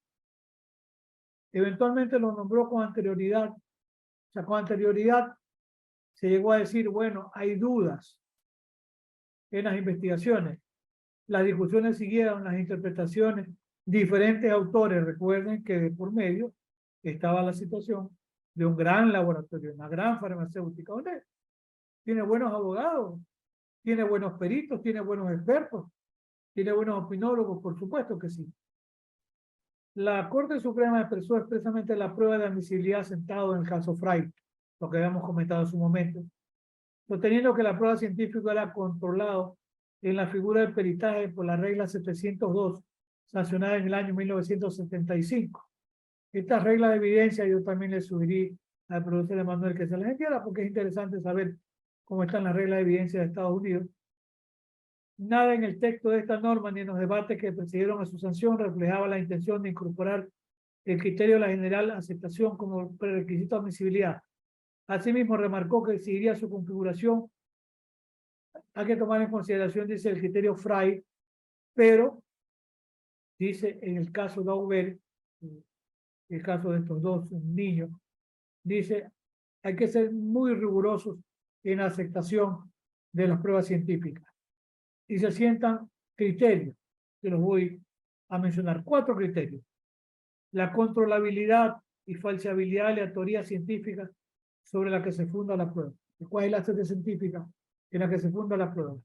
Eventualmente lo nombró con anterioridad. O sea, con anterioridad se llegó a decir, bueno, hay dudas en las investigaciones. Las discusiones siguieron, las interpretaciones, diferentes autores. Recuerden que de por medio estaba la situación de un gran laboratorio, una gran farmacéutica, donde tiene buenos abogados, tiene buenos peritos, tiene buenos expertos, tiene buenos opinólogos, por supuesto que sí. La Corte Suprema expresó expresamente la prueba de admisibilidad sentado en el caso Fry, lo que habíamos comentado en su momento, sosteniendo que la prueba científica era controlada en la figura del peritaje por la regla 702, sancionada en el año 1975. Esta regla de evidencia yo también le sugerí al profesor Emanuel que se las enviara, porque es interesante saber cómo están las reglas de evidencia de Estados Unidos. Nada en el texto de esta norma ni en los debates que precedieron a su sanción reflejaba la intención de incorporar el criterio de la general aceptación como prerequisito de admisibilidad. Asimismo, remarcó que exigiría su configuración. Hay que tomar en consideración, dice, el criterio Fry, pero, dice, en el caso de Auber, el caso de estos dos niños, dice, hay que ser muy rigurosos en la aceptación de las pruebas científicas. Y se sientan criterios, que los voy a mencionar, 4 criterios. La controlabilidad y falseabilidad de la teoría científica sobre la que se funda la prueba. ¿Cuál es la teoría científica en la que se funda la prueba?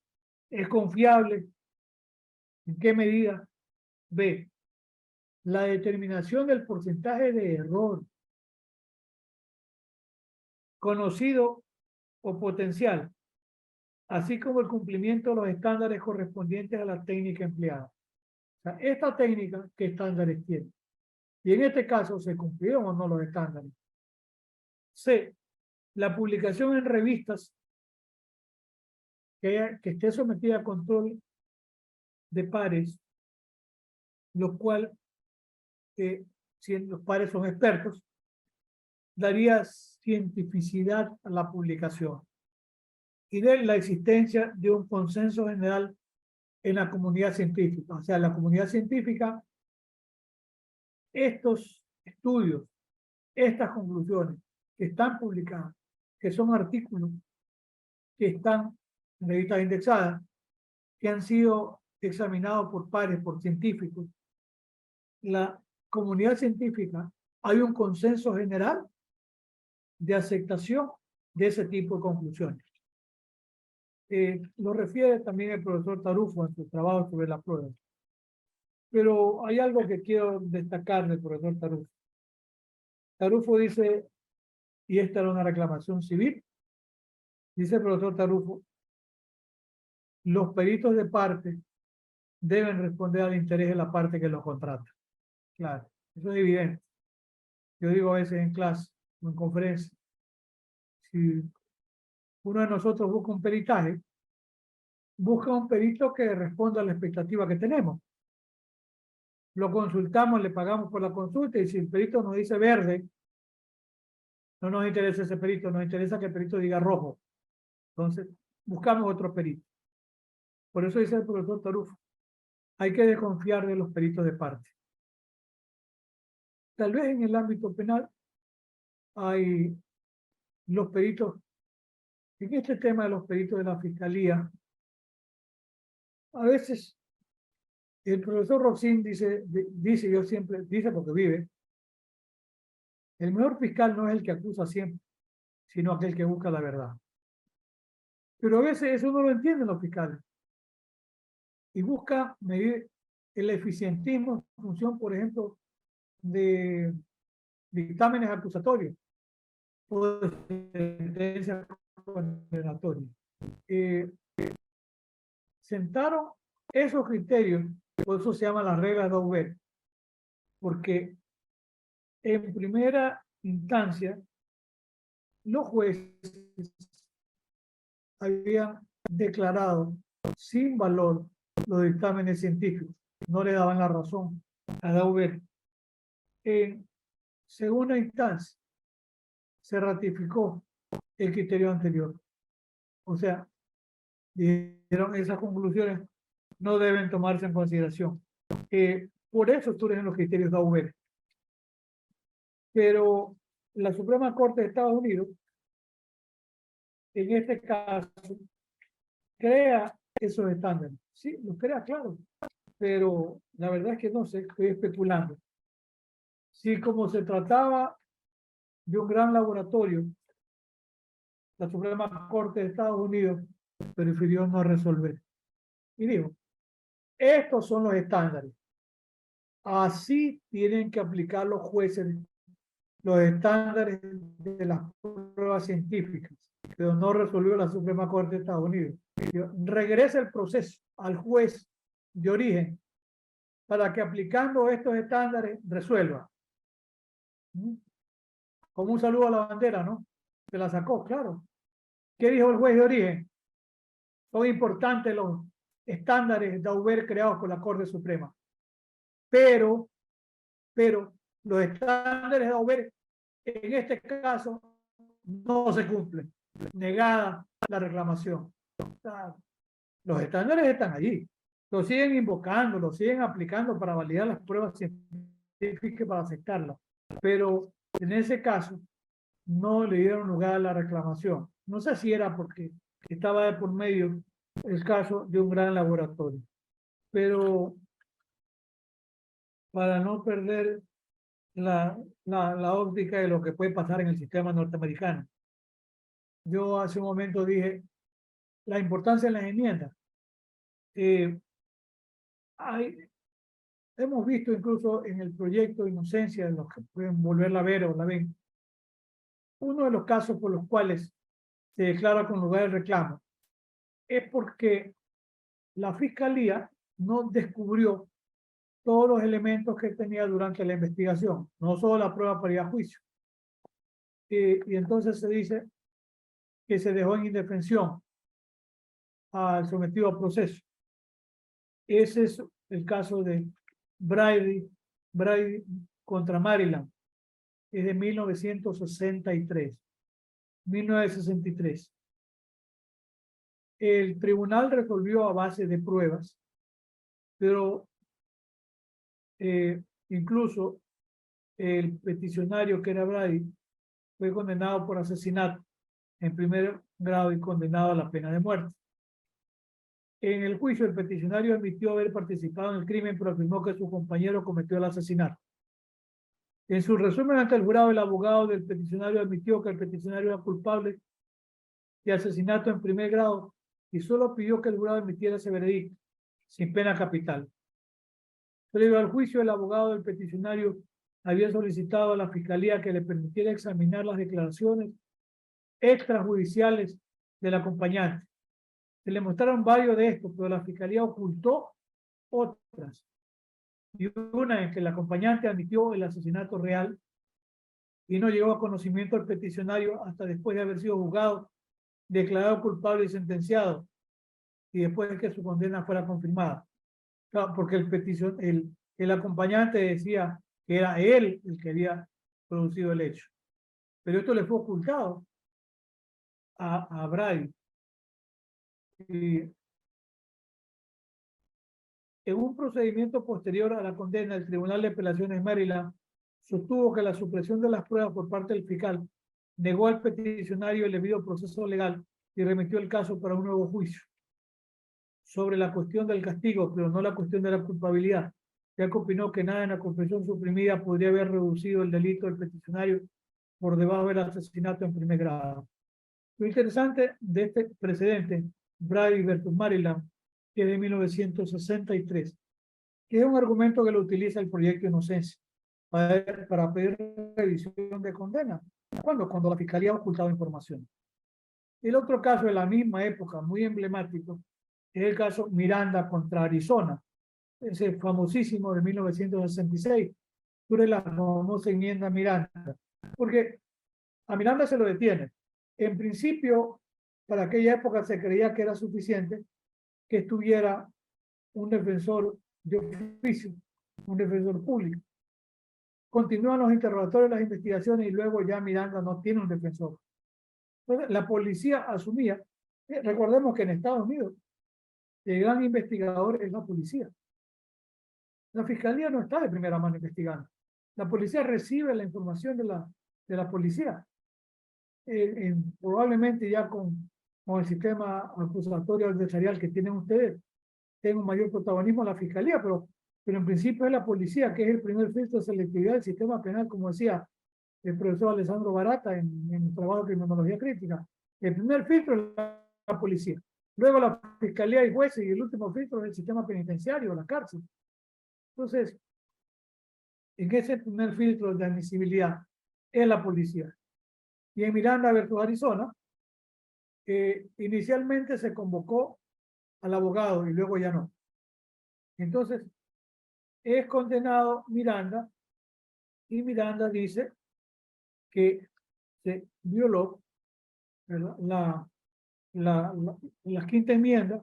¿Es confiable? ¿En qué medida? B. La determinación del porcentaje de error conocido o potencial, así como el cumplimiento de los estándares correspondientes a la técnica empleada. O sea, esta técnica, ¿qué estándares tiene? Y en este caso, ¿se cumplieron o no los estándares? C. La publicación en revistas que esté sometida a control de pares, lo cual, si los pares son expertos, daría cientificidad a la publicación. Y de la existencia de un consenso general en la comunidad científica. O sea, la comunidad científica, estos estudios, estas conclusiones que están publicadas, que son artículos que están en revistas indexadas, que han sido examinados por pares, por científicos, la comunidad científica, hay un consenso general de aceptación de ese tipo de conclusiones. Lo refiere también el profesor Tarufo en su trabajo sobre la prueba. Pero hay algo que quiero destacar del profesor Tarufo. Tarufo dice, y esta era una reclamación civil, dice el profesor Tarufo, los peritos de parte deben responder al interés de la parte que los contrata. Claro, eso es evidente. Yo digo a veces en clase o en conferencia, si uno de nosotros busca un peritaje, busca un perito que responda a la expectativa que tenemos. Lo consultamos, le pagamos por la consulta y si el perito nos dice verde, no nos interesa ese perito, nos interesa que el perito diga rojo. Entonces, buscamos otro perito. Por eso dice el profesor Tarufo, hay que desconfiar de los peritos de parte. Tal vez en el ámbito penal hay los peritos, en este tema de los peritos de la fiscalía, a veces el profesor Roxín dice, yo siempre, dice porque vive, el mejor fiscal no es el que acusa siempre, sino aquel que busca la verdad. Pero a veces eso no lo entienden los fiscales. Y busca medir el eficientismo en función, por ejemplo, de dictámenes acusatorios o de sentencias condenatorias. Sentaron esos criterios, por eso se llaman las reglas de Auber, porque en primera instancia los jueces habían declarado sin valor los dictámenes científicos, no le daban la razón a Dauber. En segunda instancia se ratificó el criterio anterior. O sea, dijeron esas conclusiones no deben tomarse en consideración. Por eso surgen los criterios de Dauber. Pero la Suprema Corte de Estados Unidos, en este caso, crea esos estándares. Sí, lo crea, claro, pero la verdad es que no sé, estoy especulando. Si como se trataba de un gran laboratorio, la Suprema Corte de Estados Unidos prefirió no resolver. Y dijo, estos son los estándares. Así tienen que aplicar los jueces los estándares de las pruebas científicas, pero no resolvió la Suprema Corte de Estados Unidos. Regresa el proceso al juez de origen para que aplicando estos estándares resuelva. Como un saludo a la bandera, ¿no? Se la sacó, claro. ¿Qué dijo el juez de origen? Son importantes los estándares de Auber creados por la Corte Suprema. Pero los estándares de Auber en este caso no se cumplen. Negada la reclamación. O sea, los estándares están allí. Los siguen invocando, los siguen aplicando para validar las pruebas científicas para aceptarlas. Pero en ese caso no le dieron lugar a la reclamación. No sé si era porque estaba de por medio el caso de un gran laboratorio. Pero para no perder la óptica de lo que puede pasar en el sistema norteamericano, yo hace un momento dije la importancia de las enmiendas. Hemos visto incluso en el proyecto de Inocencia, los que pueden volverla a ver o la ven, uno de los casos por los cuales se declara con lugar el reclamo es porque la Fiscalía no descubrió todos los elementos que tenía durante la investigación, no solo la prueba para ir a juicio. Y entonces se dice que se dejó en indefensión al sometido a proceso. Ese es el caso de Brady contra Maryland, es de 1963. El tribunal resolvió a base de pruebas, pero incluso el peticionario que era Brady fue condenado por asesinato en primer grado y condenado a la pena de muerte. En el juicio, el peticionario admitió haber participado en el crimen, pero afirmó que su compañero cometió el asesinato. En su resumen ante el jurado, el abogado del peticionario admitió que el peticionario era culpable de asesinato en primer grado y solo pidió que el jurado emitiera ese veredicto, sin pena capital. Previo al juicio, el abogado del peticionario había solicitado a la Fiscalía que le permitiera examinar las declaraciones extrajudiciales del acompañante. Se le mostraron varios de estos, pero la Fiscalía ocultó otras. Y una en que el acompañante admitió el asesinato real y no llegó a conocimiento del peticionario hasta después de haber sido juzgado, declarado culpable y sentenciado, y después de que su condena fuera confirmada. Claro, porque el acompañante decía que era él el que había producido el hecho. Pero esto le fue ocultado a Brady. Y en un procedimiento posterior a la condena, el Tribunal de Apelaciones Maryland sostuvo que la supresión de las pruebas por parte del fiscal negó al peticionario el debido proceso legal y remitió el caso para un nuevo juicio sobre la cuestión del castigo, pero no la cuestión de la culpabilidad, ya que opinó que nada en la confesión suprimida podría haber reducido el delito del peticionario por debajo del asesinato en primer grado. Lo interesante de este precedente, Brady versus Maryland, que es de 1963, que es un argumento que lo utiliza el proyecto de Inocencia para pedir revisión de condena. Cuando la Fiscalía ha ocultado información. El otro caso de la misma época, muy emblemático, es el caso Miranda contra Arizona, ese famosísimo de 1966, sobre la famosa enmienda Miranda, porque a Miranda se lo detiene. En principio, para aquella época se creía que era suficiente que estuviera un defensor de oficio, un defensor público. Continúan los interrogatorios, las investigaciones y luego ya Miranda no tiene un defensor. Entonces, la policía asumía, recordemos que en Estados Unidos el gran investigador es la policía. La fiscalía no está de primera mano investigando. La policía recibe la información de la policía. Probablemente ya con con el sistema acusatorio adversarial que tienen ustedes, tenga un mayor protagonismo la fiscalía, pero en principio es la policía, que es el primer filtro de selectividad del sistema penal, como decía el profesor Alessandro Barata en el trabajo de criminología crítica. El primer filtro es la policía, luego la fiscalía y jueces, y el último filtro es el sistema penitenciario, la cárcel. Entonces, en ese primer filtro de admisibilidad es la policía. Y en Miranda versus Arizona, inicialmente se convocó al abogado y luego ya no. Entonces, es condenado Miranda y Miranda dice que se violó la, la quinta enmienda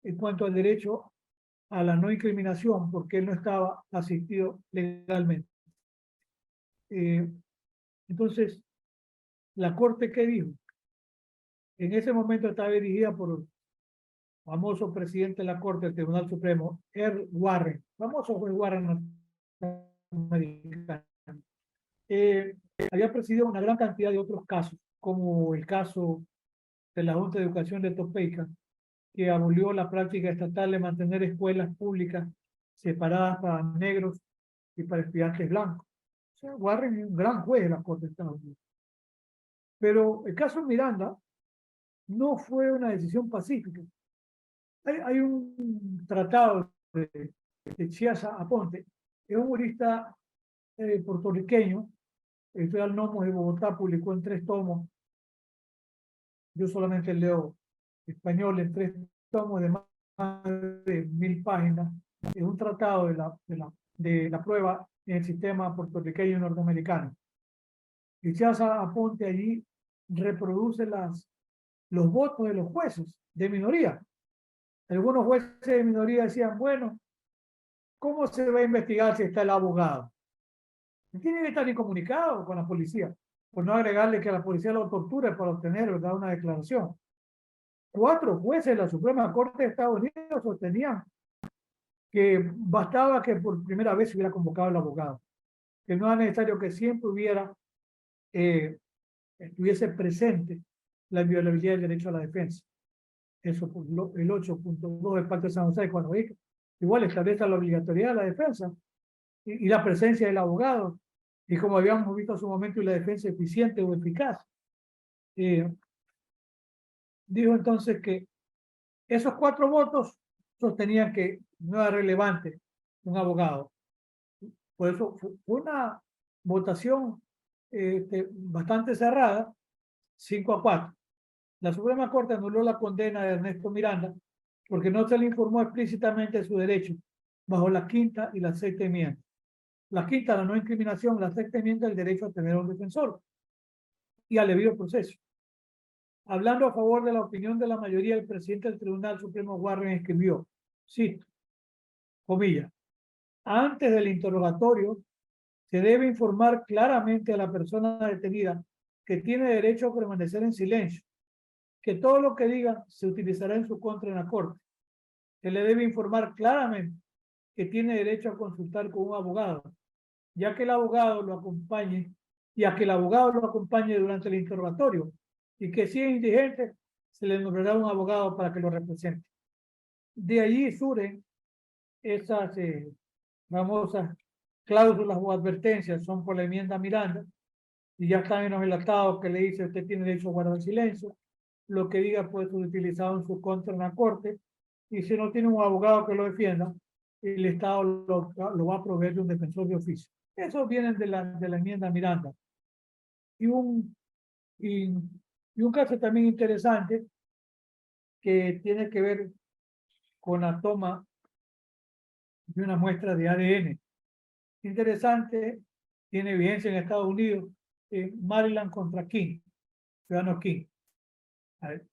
en cuanto al derecho a la no incriminación porque él no estaba asistido legalmente. Entonces, la corte, ¿qué dijo? En ese momento estaba dirigida por el famoso presidente de la Corte del Tribunal Supremo, Earl Warren, famoso juez Warren norteamericano. Había presidido una gran cantidad de otros casos, como el caso de la Junta de Educación de Topeka, que abolió la práctica estatal de mantener escuelas públicas separadas para negros y para estudiantes blancos. O sea, Warren es un gran juez de la Corte de Estados Unidos. Pero el caso Miranda no fue una decisión pacífica. Hay un tratado de Chiasa Aponte, que es un jurista puertorriqueño, editorial Nomos de Bogotá, publicó en 3 tomos. Yo solamente leo español en 3 tomos de más de 1000 páginas. Es un tratado de la prueba en el sistema puertorriqueño y norteamericano. Y Chiasa Aponte allí reproduce los votos de los jueces de minoría. Algunos jueces de minoría decían, bueno, ¿cómo se va a investigar si está el abogado? Tiene que estar incomunicado con la policía, por no agregarle que a la policía lo torture para obtener, ¿verdad?, una declaración. 4 jueces de la Suprema Corte de Estados Unidos sostenían que bastaba que por primera vez se hubiera convocado el abogado, que no era necesario que siempre estuviese presente la inviolabilidad del derecho a la defensa. Eso el 8.2 del Pacto de San José, cuando dice, igual establece la obligatoriedad de la defensa y la presencia del abogado, y como habíamos visto en su momento, y la defensa eficiente o eficaz. Dijo entonces que esos 4 votos sostenían que no era relevante un abogado. Por eso fue una votación bastante cerrada, 5-4. La Suprema Corte anuló la condena de Ernesto Miranda porque no se le informó explícitamente de su derecho bajo la quinta y la sexta enmienda. La quinta, la no incriminación; la sexta enmienda, el derecho a tener un defensor y al debido proceso. Hablando a favor de la opinión de la mayoría, el presidente del Tribunal Supremo, Warren, escribió, cito, comillas, antes del interrogatorio se debe informar claramente a la persona detenida que tiene derecho a permanecer en silencio, que todo lo que diga se utilizará en su contra en la corte. Se le debe informar claramente que tiene derecho a consultar con un abogado, ya que el abogado lo acompañe, y a que el abogado lo acompañe durante el interrogatorio, y que si es indigente, se le nombrará un abogado para que lo represente. De allí surgen esas famosas cláusulas o advertencias, son por la enmienda Miranda, y ya están en los relatados que le dice, usted tiene derecho a guardar silencio, lo que diga puede ser utilizado en su contra en la corte, y si no tiene un abogado que lo defienda, el Estado lo va a proveer de un defensor de oficio. Eso viene de la enmienda Miranda. Y y, y un caso también interesante que tiene que ver con la toma de una muestra de ADN. Interesante, tiene vigencia en Estados Unidos, Maryland contra King, ciudadano King. A ver,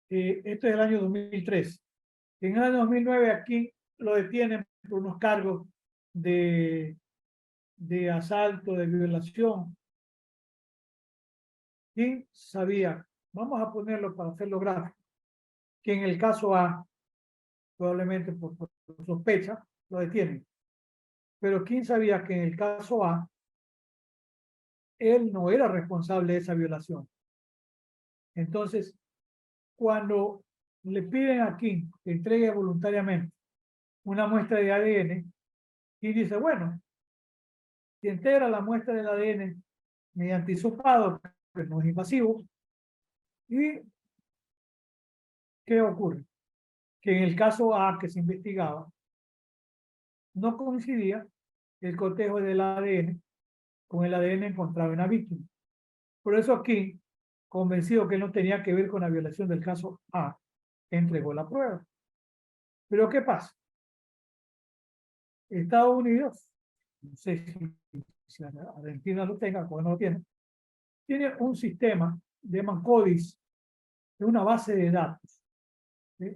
esto es el año 2003. En el año 2009 aquí lo detienen por unos cargos de asalto, de violación. ¿Quién sabía? Vamos a ponerlo para hacerlo gráfico. Que en el caso A, probablemente por sospecha, lo detienen. Pero ¿quién sabía que en el caso A, él no era responsable de esa violación? Entonces, cuando le piden a King que entregue voluntariamente una muestra de ADN, y dice, bueno, si integra la muestra del ADN mediante hisopado, que no es invasivo, ¿y qué ocurre? Que en el caso A que se investigaba, no coincidía el cotejo del ADN con el ADN encontrado en la víctima. Por eso King, convencido que no tenía que ver con la violación del caso A, entregó la prueba. Pero ¿qué pasa? Estados Unidos, no sé si Argentina lo tenga, o no lo tiene un sistema de CODIS, de una base de datos, ¿sí?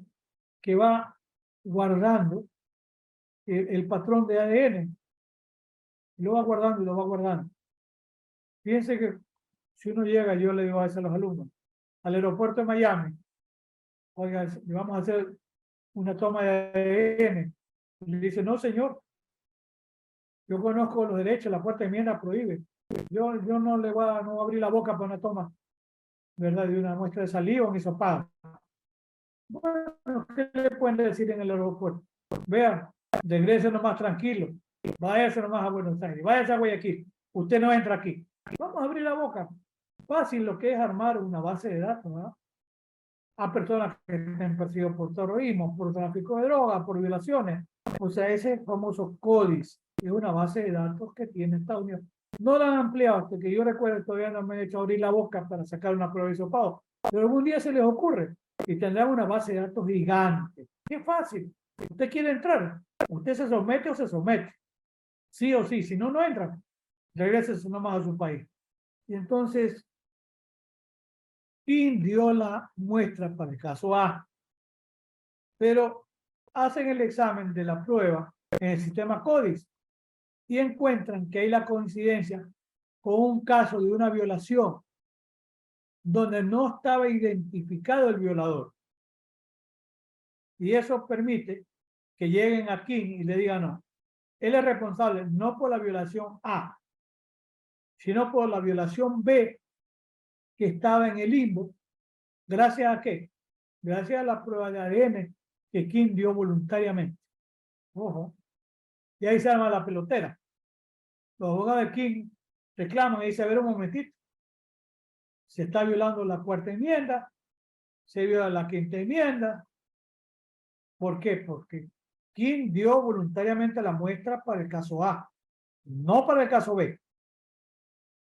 Que va guardando el patrón de ADN, lo va guardando y lo va guardando. Fíjense que si uno llega, yo le digo a eso a los alumnos, al aeropuerto de Miami, oiga, vamos a hacer una toma de ADN. Y le dice, no, señor, yo conozco los derechos, la cuarta enmienda prohíbe. Yo no le voy a, no voy a abrir la boca para una toma, ¿verdad? De una muestra de saliva o un hisopado. Bueno, ¿qué le pueden decir en el aeropuerto? Vean, regrese nomás tranquilo, váyase nomás a Buenos Aires, váyase a Guayaquil, usted no entra aquí. Vamos a abrir la boca. Fácil lo que es armar una base de datos, ¿verdad? A personas que estén perseguidos por terrorismo, por tráfico de drogas, por violaciones. O sea, ese famoso CODIS es una base de datos que tiene Estados Unidos. No la han ampliado, hasta que yo recuerdo, todavía no me he hecho abrir la boca para sacar una prueba de hisopado. Pero algún día se les ocurre y tendrán una base de datos gigante. Qué fácil. Usted quiere entrar, usted se somete o se somete. Sí o sí, si no, no entra. Regrese nomás a su país. Y entonces, King dio la muestra para el caso A, pero hacen el examen de la prueba en el sistema CODIS y encuentran que hay la coincidencia con un caso de una violación donde no estaba identificado el violador. Y eso permite que lleguen a King y le digan, no, él es responsable no por la violación A, sino por la violación B que estaba en el limbo. ¿Gracias a qué? Gracias a la prueba de ADN que King dio voluntariamente. Ojo. Y ahí se arma la pelotera. Los abogados de King reclaman y dicen, a ver un momentito, se está violando la cuarta enmienda, se viola la quinta enmienda. ¿Por qué? Porque King dio voluntariamente la muestra para el caso A, no para el caso B.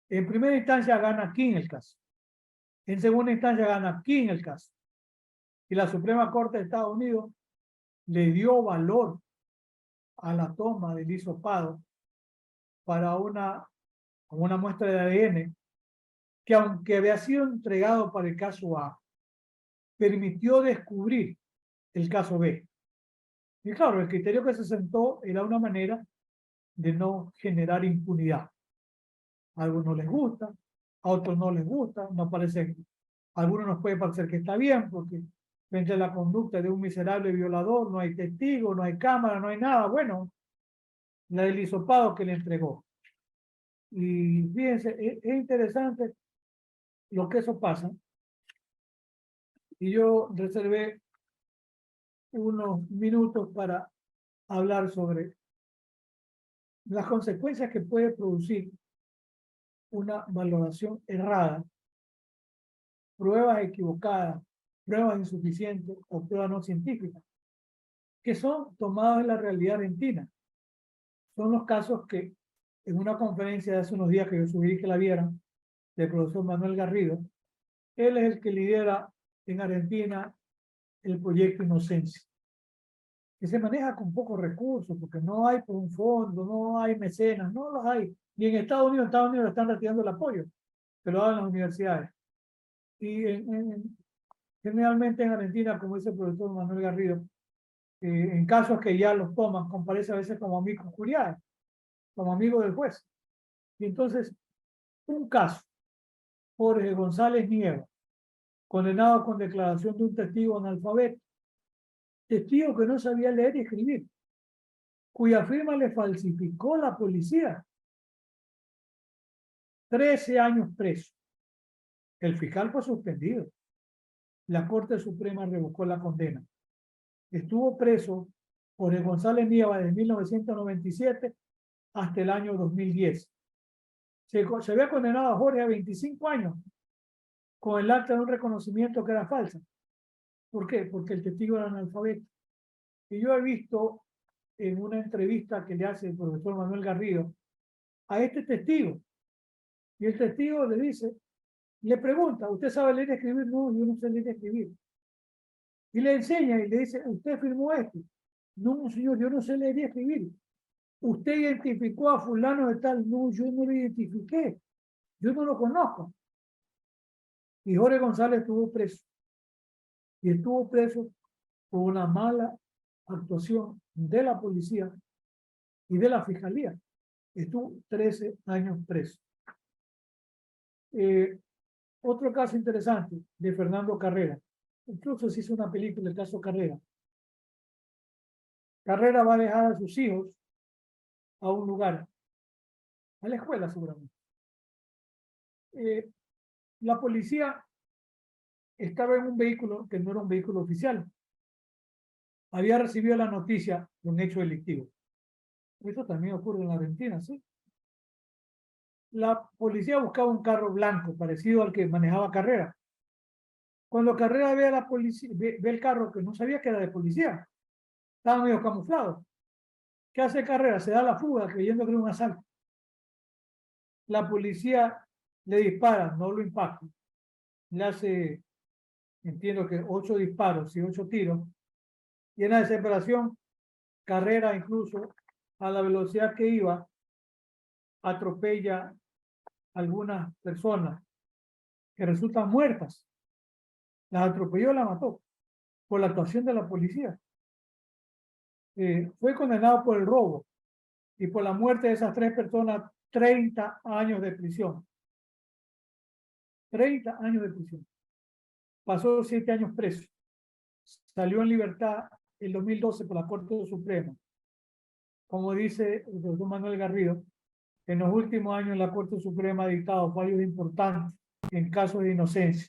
En primera instancia gana King el caso. En segunda instancia gana King el caso. Y la Suprema Corte de Estados Unidos le dio valor a la toma del hisopado para una muestra de ADN que, aunque había sido entregado para el caso A, permitió descubrir el caso B. Y claro, el criterio que se sentó era una manera de no generar impunidad. A algunos les gusta, a otros no les gusta, no parece, a algunos nos puede parecer que está bien, porque frente a la conducta de un miserable violador no hay testigo, no hay cámara, no hay nada. Bueno, la del hisopado que le entregó. Y fíjense, es interesante lo que eso pasa. Y yo reservé unos minutos para hablar sobre las consecuencias que puede producir una valoración errada, pruebas equivocadas, pruebas insuficientes o pruebas no científicas, que son tomadas de la realidad argentina. Son los casos que en una conferencia de hace unos días que yo sugerí que la vieran, del profesor Manuel Garrido, él es el que lidera en Argentina el proyecto Inocencia, que se maneja con pocos recursos, porque no hay por un fondo, no hay mecenas, no los hay. Y en Estados Unidos están retirando el apoyo, pero lo dan las universidades. Y generalmente en Argentina, como dice el profesor Manuel Garrido, en casos que ya los toman, comparece a veces como amigos curiae, como amigo del juez. Y entonces, un caso, Jorge González Nieva, condenado con declaración de un testigo analfabeto, testigo que no sabía leer y escribir, cuya firma le falsificó la policía. 13 años preso. El fiscal fue suspendido. la Corte Suprema revocó la condena. Estuvo preso Jorge González Nieva desde 1997 hasta el año 2010. Se había condenado a Jorge a 25 años con el acta de un reconocimiento que era falsa. ¿Por qué? Porque el testigo era analfabeto. Y yo he visto en una entrevista que le hace el profesor Manuel Garrido a este testigo, y el testigo le dice, le pregunta, ¿usted sabe leer y escribir? No, yo no sé leer y escribir. Y le enseña y le dice, ¿usted firmó esto? No, señor, yo no sé leer y escribir. ¿Usted identificó a fulano de tal? No, yo no lo identifiqué. Yo no lo conozco. Y Jorge González estuvo preso. Y estuvo preso por una mala actuación de la policía y de la fiscalía. Estuvo 13 años preso. Otro caso interesante de Fernando Carrera. Incluso se hizo una película, el caso Carrera. Carrera va a dejar a sus hijos a un lugar, a la escuela seguramente. La policía estaba en un vehículo que no era un vehículo oficial. Había recibido la noticia de un hecho delictivo. Eso también ocurre en la Argentina, ¿sí? La policía buscaba un carro blanco parecido al que manejaba Carrera. Cuando Carrera ve a la policía, ve el carro, que no sabía que era de policía, estaba medio camuflado. ¿Qué hace Carrera? Se da la fuga creyendo que era un asalto. La policía le dispara, no lo impacta. Le hace, entiendo que 8 disparos y 8 tiros. Y en la desesperación, Carrera incluso a la velocidad que iba, atropella a algunas personas que resultan muertas. Las atropelló, las mató por la actuación de la policía. Fue condenado por el robo y por la muerte de esas 3 personas, 30 años de prisión. 30 años de prisión. Pasó 7 años preso. Salió en libertad en 2012 por la Corte Suprema. Como dice el doctor Manuel Garrido, en los últimos años la Corte Suprema ha dictado fallos importantes en casos de inocencia,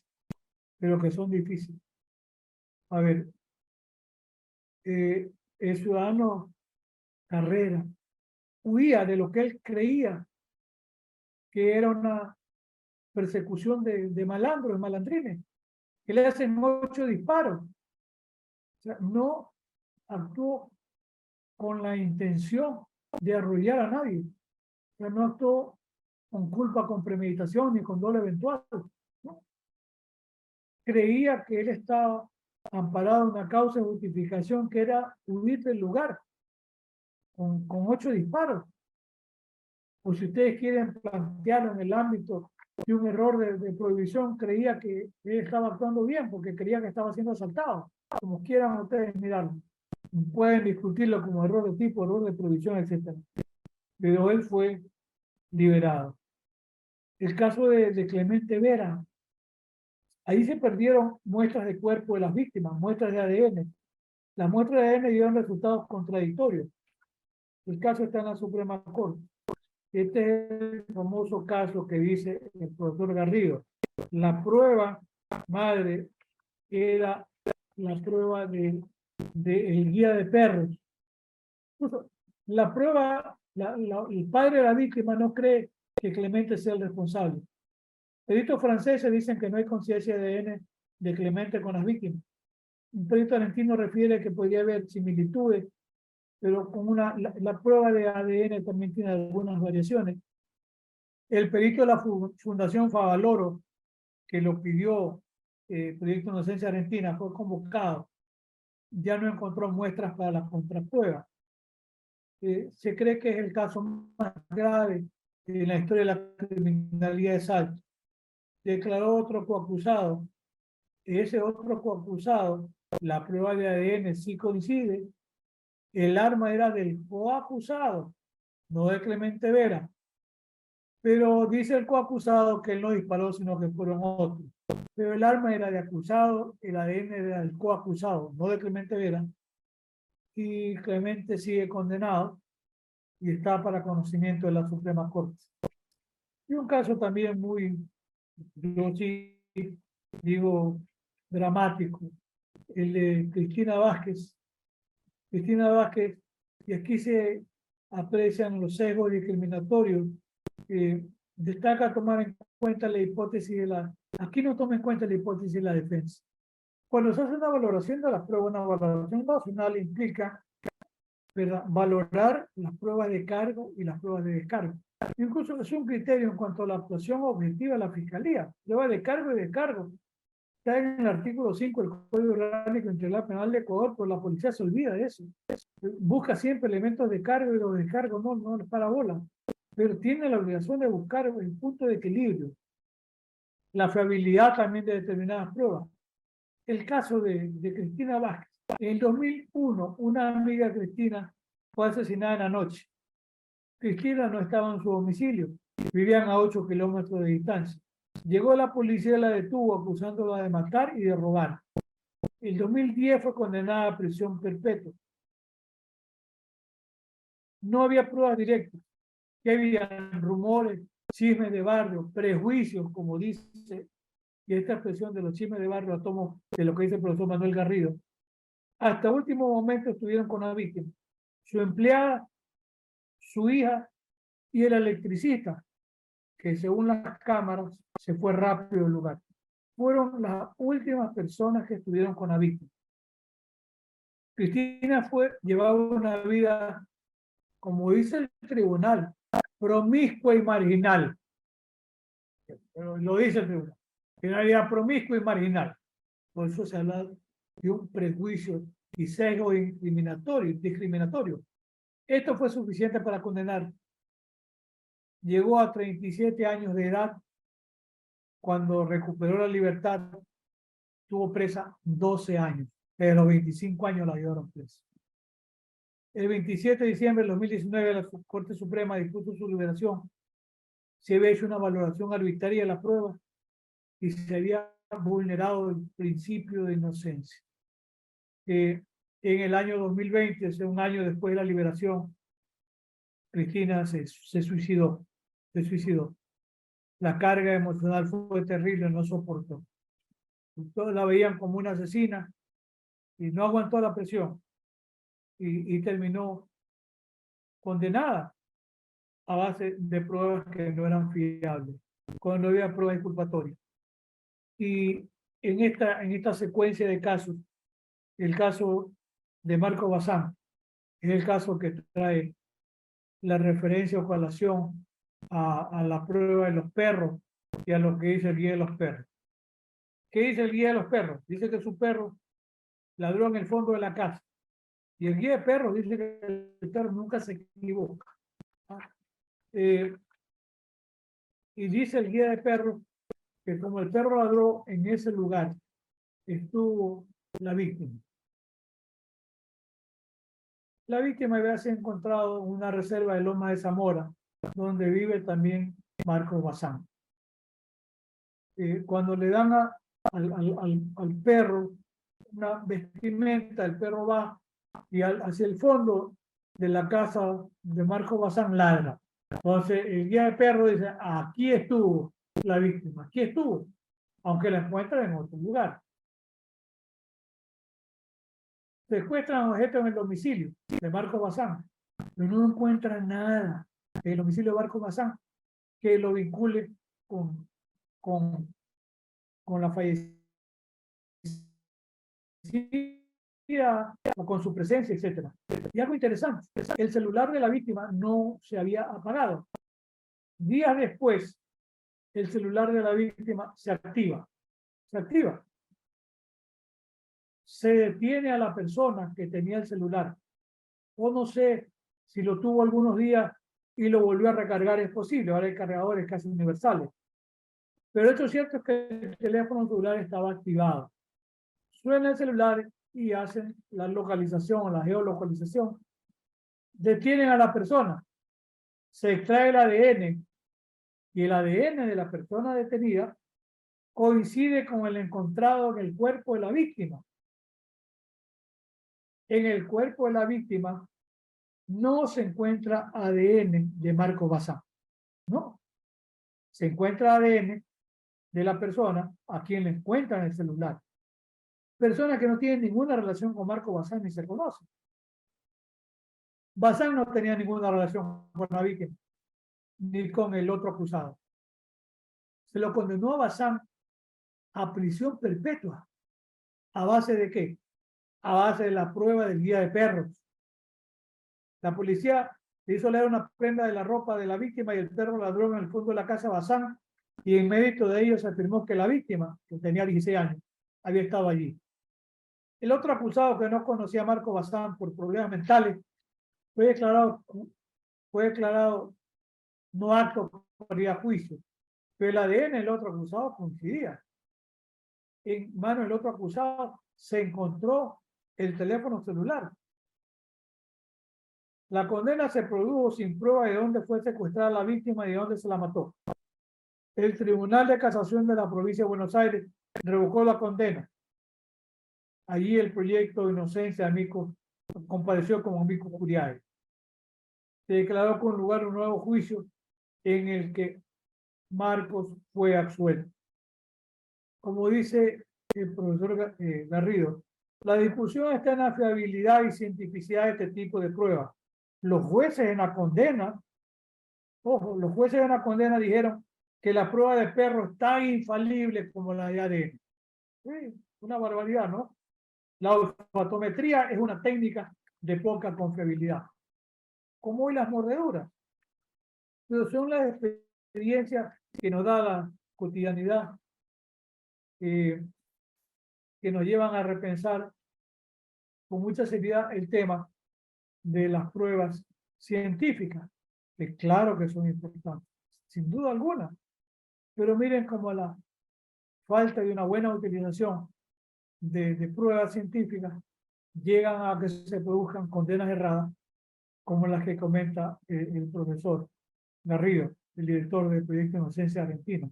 pero que son difíciles. A ver, el ciudadano Carrera huía de lo que él creía que era una persecución de malandros, de malandrines, que le hacen 8 disparos. O sea, no actuó con la intención de arrollar a nadie. O sea, no actuó con culpa, con premeditación ni con dolo eventual, ¿no? Creía que él estaba amparado en una causa de justificación que era huir del lugar con 8 disparos. O si ustedes quieren plantearlo en el ámbito de un error de prohibición, creía que él estaba actuando bien porque creía que estaba siendo asaltado. Como quieran ustedes mirarlo. Pueden discutirlo como error de tipo, error de prohibición, etc. Pero él fue liberado. El caso de Clemente Vera, ahí se perdieron muestras de cuerpo de las víctimas, muestras de ADN. Las muestras de ADN dieron resultados contradictorios. El caso está en la Suprema Corte. Este es el famoso caso que dice el profesor Garrido. La prueba madre era la prueba del guía de perros. La prueba, el padre de la víctima no cree que Clemente sea el responsable. Peritos franceses dicen que no hay conciencia de ADN de Clemente con las víctimas. Un perito argentino refiere que podría haber similitudes, pero con la prueba de ADN también tiene algunas variaciones. El perito de la Fundación Favaloro, que lo pidió Proyecto Inocencia Argentina, fue convocado. Ya no encontró muestras para la contraprueba. Se cree que es el caso más grave en la historia de la criminalidad de Salto. Declaró otro coacusado. Ese otro coacusado, la prueba de ADN sí coincide. El arma era del coacusado, no de Clemente Vera. Pero dice el coacusado que él no disparó, sino que fueron otros. Pero el arma era de acusado, el ADN era del coacusado, no de Clemente Vera. Y Clemente sigue condenado y está para conocimiento de la Suprema Corte. Y un caso también muy, yo sí digo, dramático, el de Cristina Vázquez. Cristina Vázquez, y aquí se aprecian los sesgos discriminatorios. Destaca tomar en cuenta la hipótesis de la... Aquí no toma en cuenta la hipótesis de la defensa. Cuando se hace una valoración de las pruebas, una valoración nacional implica, ¿verdad?, valorar las pruebas de cargo y las pruebas de descargo. Incluso es un criterio en cuanto a la actuación objetiva de la Fiscalía. Pruebas de cargo y descargo. Está en el artículo 5 del Código Orgánico Integral Penal de Ecuador, pero la policía se olvida de eso. Busca siempre elementos de cargo y los descargos no les para bola. Pero tiene la obligación de buscar el punto de equilibrio. La fiabilidad también de determinadas pruebas. El caso de Cristina Vázquez. En el 2001, una amiga de Cristina fue asesinada en la noche. Cristina no estaba en su domicilio. Vivían a 8 kilómetros de distancia. Llegó la policía y la detuvo acusándola de matar y de robar. En 2010 fue condenada a prisión perpetua. No había pruebas directas. Que había rumores, chismes de barrio, prejuicios, como dice, y esta expresión de los chismes de barrio la tomo de lo que dice el profesor Manuel Garrido. Hasta último momento estuvieron con la víctima. Su empleada, su hija y el electricista, que según las cámaras se fue rápido del lugar. Fueron las últimas personas que estuvieron con la víctima. Cristina llevaba una vida, como dice el tribunal, promiscua y marginal. Lo dice el tribunal. Que era una vida promiscua y marginal. Por eso se habla de un prejuicio y sesgo discriminatorio. Esto fue suficiente para condenar. Llegó a 37 años de edad. Cuando recuperó la libertad, estuvo presa 12 años. Desde los 25 años la llevaron presa. El 27 de diciembre de 2019, la Corte Suprema dispuso su liberación. Se había hecho una valoración arbitraria de la prueba y se había vulnerado el principio de inocencia. En el año 2020, un año después de la liberación, Cristina se suicidó. Se suicidó. La carga emocional fue terrible, no soportó. Todos la veían como una asesina y no aguantó la presión y terminó condenada a base de pruebas que no eran fiables, cuando no había pruebas inculpatorias. Y en esta secuencia de casos, el caso de Marco Bazán es el caso que trae la referencia o colación a la prueba de los perros y a lo que dice el guía de los perros. ¿Qué dice el guía de los perros? Dice que su perro ladró en el fondo de la casa. Y el guía de perros dice que el perro nunca se equivoca. Y dice el guía de perros que como el perro ladró en ese lugar, estuvo la víctima. La víctima había sido encontrado en una reserva de Loma de Zamora, donde vive también Marco Bazán. Cuando le dan al perro una vestimenta, el perro va y hacia el fondo de la casa de Marco Bazán ladra. Entonces el guía de perro dice, aquí estuvo la víctima, aquí estuvo, aunque la encuentra en otro lugar. Secuestran objetos en el domicilio de Marco Bazán, pero no encuentran nada en el domicilio de Marco Bazán que lo vincule con la fallecida o con su presencia, etc. Y algo interesante, el celular de la víctima no se había apagado. Días después, el celular de la víctima se activa. Se activa. Se detiene a la persona que tenía el celular. O no sé si lo tuvo algunos días y lo volvió a recargar, es posible. Ahora hay cargadores casi universales. Pero esto cierto es que el teléfono celular estaba activado. Suena el celular y hacen la localización o la geolocalización. Detienen a la persona. Se extrae el ADN y el ADN de la persona detenida coincide con el encontrado en el cuerpo de la víctima. En el cuerpo de la víctima no se encuentra ADN de Marco Bazán. No. Se encuentra ADN de la persona a quien le encuentran el celular. Personas que no tienen ninguna relación con Marco Bazán ni se conocen. Bazán no tenía ninguna relación con la víctima, ni con el otro acusado. Se lo condenó a Bazán a prisión perpetua. ¿A base de qué? A base de la prueba del guía de perros. La policía le hizo leer una prenda de la ropa de la víctima y el perro ladrón en el fondo de la casa Bazán, y en mérito de ello se afirmó que la víctima, que tenía 16 años, había estado allí. El otro acusado, que no conocía a Marco Bazán por problemas mentales, fue declarado no apto para ir a juicio, pero el ADN del otro acusado coincidía. En mano del otro acusado se encontró el teléfono celular. La condena se produjo sin prueba de dónde fue secuestrada la víctima y de dónde se la mató. El Tribunal de Casación de la Provincia de Buenos Aires revocó la condena. Allí el proyecto de inocencia amico compareció como amico curiae. Se declaró con lugar un nuevo juicio en el que Marcos fue absuelto. Como dice el profesor Garrido, la discusión está en la fiabilidad y cientificidad de este tipo de pruebas. Los jueces en la condena, ojo, los jueces en la condena dijeron que la prueba de perro es tan infalible como la de ADN. Sí, una barbaridad, ¿no? La olfatometría es una técnica de poca confiabilidad. Como hoy las mordeduras. Pero son las experiencias que nos da la cotidianidad, que nos llevan a repensar con mucha seriedad el tema de las pruebas científicas, que claro que son importantes, sin duda alguna, pero miren cómo la falta de una buena utilización de pruebas científicas llegan a que se produzcan condenas erradas, como las que comenta el profesor Garrido, el director del proyecto Inocencia Argentina.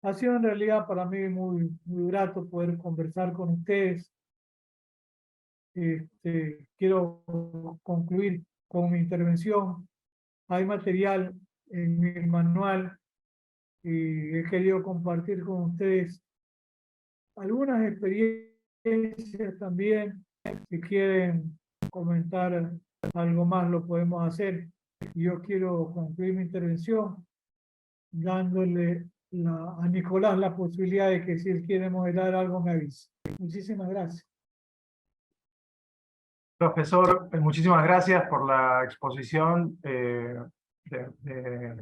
Ha sido en realidad para mí muy, muy grato poder conversar con ustedes. Quiero concluir con mi intervención. Hay material en mi manual y he querido compartir con ustedes algunas experiencias también. Si quieren comentar algo más, lo podemos hacer. Yo quiero concluir mi intervención dándole a Nicolás la posibilidad de que si él quiere moderar algo me avise. Muchísimas gracias. Profesor, muchísimas gracias por la exposición,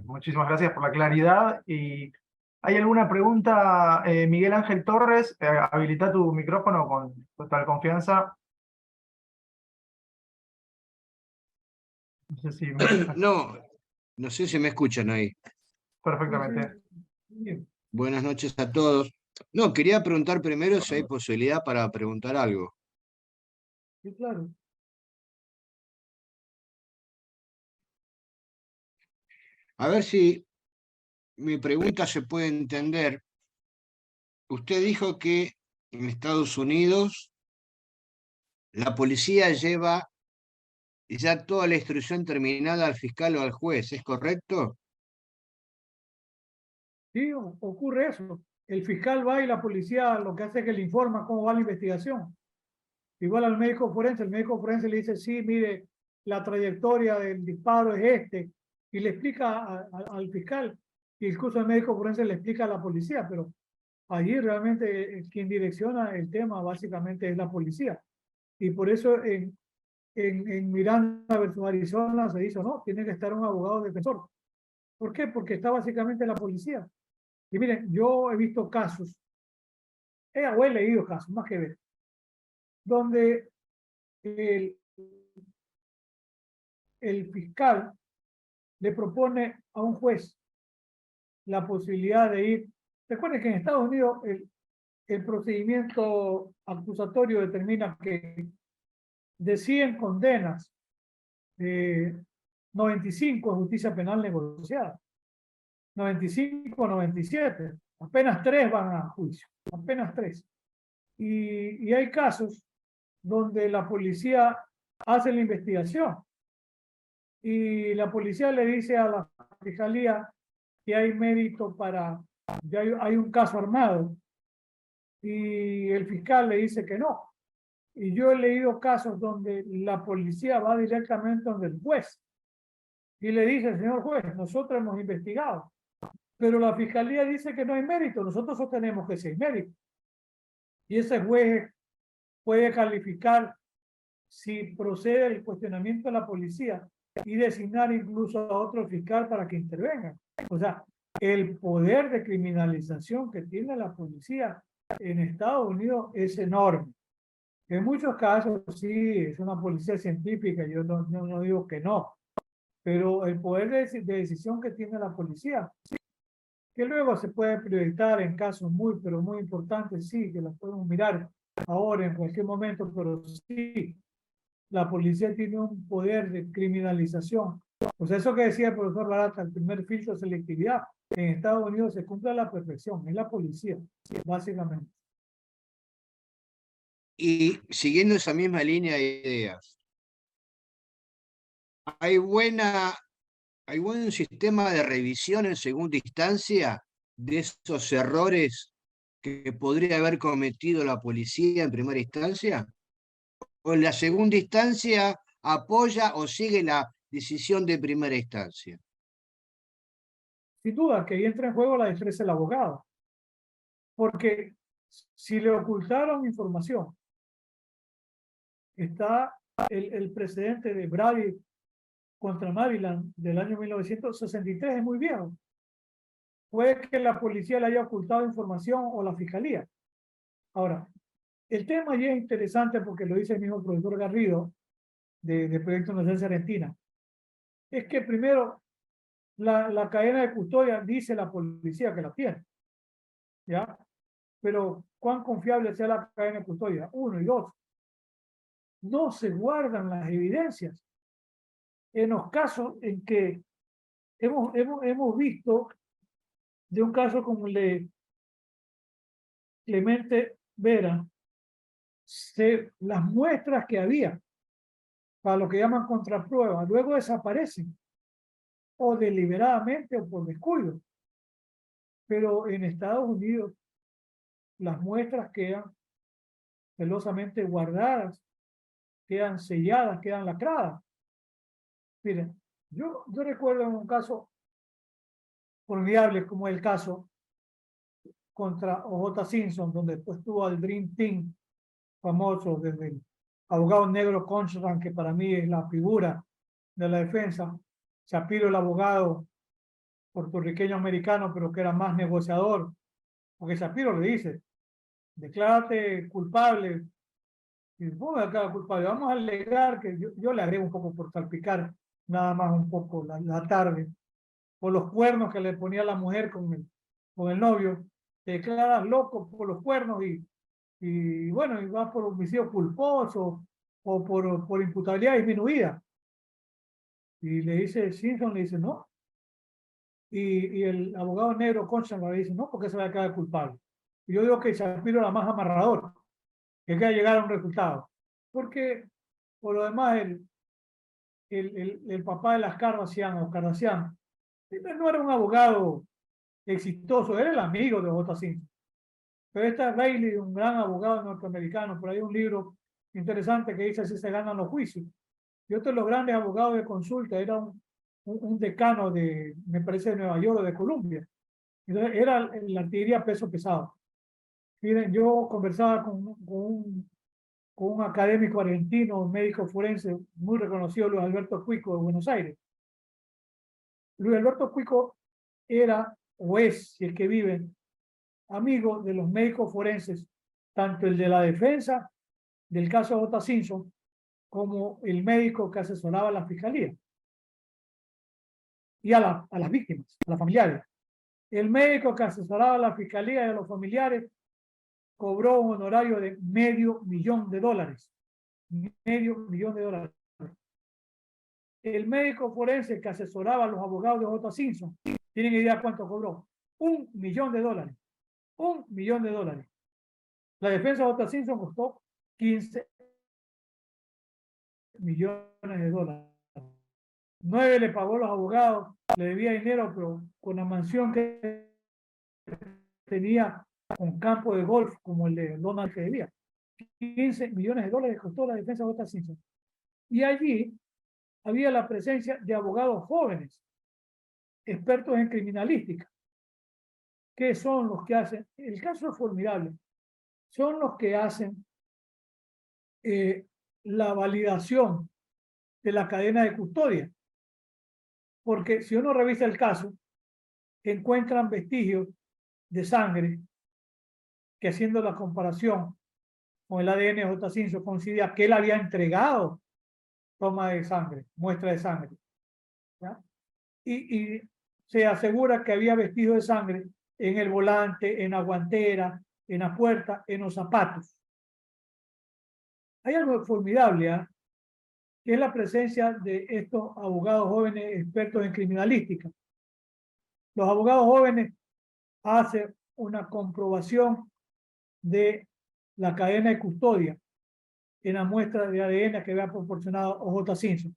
muchísimas gracias por la claridad. ¿Y hay alguna pregunta, Miguel Ángel Torres? Habilita tu micrófono con total confianza. No sé si me escuchas. No sé si me escuchan ahí. Perfectamente. Bien. Buenas noches a todos. No, quería preguntar primero si hay posibilidad para preguntar algo. Sí, claro. A ver si mi pregunta se puede entender. Usted dijo que en Estados Unidos la policía lleva ya toda la instrucción terminada al fiscal o al juez, ¿es correcto? Sí, ocurre eso. El fiscal va y la policía lo que hace es que le informa cómo va la investigación. Igual al médico forense, el médico forense le dice, sí, mire, la trayectoria del disparo es este, y le explica al fiscal, y incluso el médico forense le explica a la policía, pero allí realmente quien direcciona el tema básicamente es la policía. Y por eso en Miranda versus Arizona se dice, no, tiene que estar un abogado defensor. ¿Por qué? Porque está básicamente la policía. Y miren, yo he visto casos, o he leído casos, más que ver, donde el, el fiscal le propone a un juez la posibilidad de ir. Recuerden que en Estados Unidos el procedimiento acusatorio determina que de 100 condenas, 95 es justicia penal negociada, 95 o 97, apenas 3 van a juicio, apenas 3. Y hay casos donde la policía hace la investigación y la policía le dice a la fiscalía que hay mérito para, ya hay un caso armado y el fiscal le dice que no. Y yo he leído casos donde la policía va directamente donde el juez y le dice, señor juez, nosotros hemos investigado, pero la fiscalía dice que no hay mérito, nosotros sostenemos que sí hay mérito. Y ese juez puede calificar si procede el cuestionamiento de la policía y designar incluso a otro fiscal para que intervenga. O sea, el poder de criminalización que tiene la policía en Estados Unidos es enorme. En muchos casos sí, es una policía científica, yo no digo que no, pero el poder de decisión que tiene la policía, que luego se puede priorizar en casos muy, pero muy importantes, sí, que las podemos mirar ahora en cualquier momento, pero sí, la policía tiene un poder de criminalización. Pues eso que decía el profesor Barata, el primer filtro de selectividad en Estados Unidos se cumple a la perfección, es la policía, básicamente. Y siguiendo esa misma línea de ideas, ¿hay buen sistema de revisión en segunda instancia de esos errores que podría haber cometido la policía en primera instancia? ¿O en la segunda instancia apoya o sigue la decisión de primera instancia? Sin duda que ahí entra en juego la destreza del abogado, porque si le ocultaron información, está el precedente de Brady contra Maryland del año 1963, es muy viejo. Puede que la policía le haya ocultado información o la fiscalía. Ahora, el tema ya es interesante porque lo dice el mismo profesor Garrido de Proyecto Nacional Argentina. Es que primero, la cadena de custodia dice la policía que la tiene, ¿ya? Pero ¿cuán confiable sea la cadena de custodia? Uno y dos. No se guardan las evidencias. En los casos en que hemos visto de un caso como el de Clemente Vera, las muestras que había para lo que llaman contrapruebas luego desaparecen, o deliberadamente o por descuido. Pero en Estados Unidos las muestras quedan celosamente guardadas, quedan selladas, quedan lacradas. Miren, yo recuerdo un caso formidable como el caso contra O.J. Simpson, donde después tuvo el Dream Team famoso desde el abogado negro Conchran, que para mí es la figura de la defensa, Shapiro el abogado puertorriqueño americano, pero que era más negociador, porque Shapiro le dice, declárate culpable, y vos me declaras culpable, vamos a alegar que yo le agrego un poco por salpicar nada más un poco la tarde, por los cuernos que le ponía la mujer con el novio, te declaras loco por los cuernos y bueno, y vas por homicidio culposo o por imputabilidad disminuida. Y le dice, Simpson le dice, no. Y el abogado negro Concham le dice, no, porque se va a quedar culpable. Y yo digo que Shapiro era más amarrador, que queda llegar a un resultado. Porque, por lo demás, el papá de las Kardashian o Kardashian, no era un abogado exitoso, era el amigo de J. Simpson. Pero esta es Bailey, un gran abogado norteamericano, por ahí un libro interesante que dice así se ganan los juicios. Y otro de los grandes abogados de consulta era un decano de, me parece, de Nueva York o de Columbia. Entonces, era la artillería peso pesado. Miren, yo conversaba con un académico argentino, un médico forense muy reconocido, Luis Alberto Cuico, de Buenos Aires. Luis Alberto Cuico era, o es, si es que vive, amigo de los médicos forenses, tanto el de la defensa del caso de J. Simpson, como el médico que asesoraba a la fiscalía y a las víctimas, a los familiares. El médico que asesoraba a la fiscalía y a los familiares cobró un honorario de $500,000. $500,000. El médico forense que asesoraba a los abogados de J. Simpson, ¿tienen idea cuánto cobró? $1,000,000. $1,000,000. La defensa de J. Simpson costó $15,000,000. 9 le pagó a los abogados, le debía dinero, pero con la mansión que tenía con campo de golf como el de Donald que debía. $15 millones costó la defensa de J. Simpson. Y allí había la presencia de abogados jóvenes, expertos en criminalística, que son los que hacen, el caso es formidable, son los que hacen la validación de la cadena de custodia. Porque si uno revisa el caso, encuentran vestigios de sangre que, haciendo la comparación con el ADN de J. Simpson, coincidía que él había entregado toma de sangre, muestra de sangre. ¿Ya? Y se asegura que había vestigios de sangre en el volante, en la guantera, en la puerta, en los zapatos. Hay algo formidable, ¿eh? Que es la presencia de estos abogados jóvenes expertos en criminalística. Los abogados jóvenes hacen una comprobación de la cadena de custodia en la muestra de ADN que había proporcionado J. Simpson.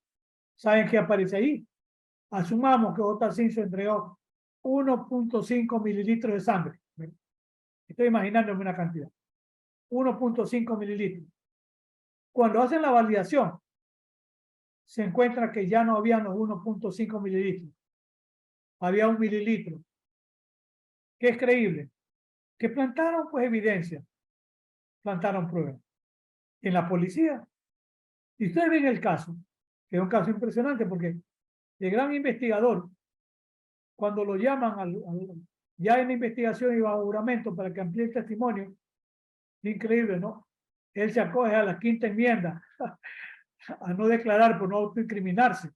¿Saben qué aparece ahí? Asumamos que J. Simpson entregó 1.5 mililitros de sangre. Estoy imaginándome una cantidad. 1.5 mililitros. Cuando hacen la validación, se encuentra que ya no habían los 1.5 mililitros. Había 1 mililitro. ¿Qué es creíble? Que plantaron pues evidencia, plantaron pruebas. En la policía. Y ustedes ven el caso, que es un caso impresionante porque el gran investigador, cuando lo llaman ya en la investigación y bajo juramento para que amplíe el testimonio, increíble, ¿no? Él se acoge a la quinta enmienda a no declarar por no autoincriminarse.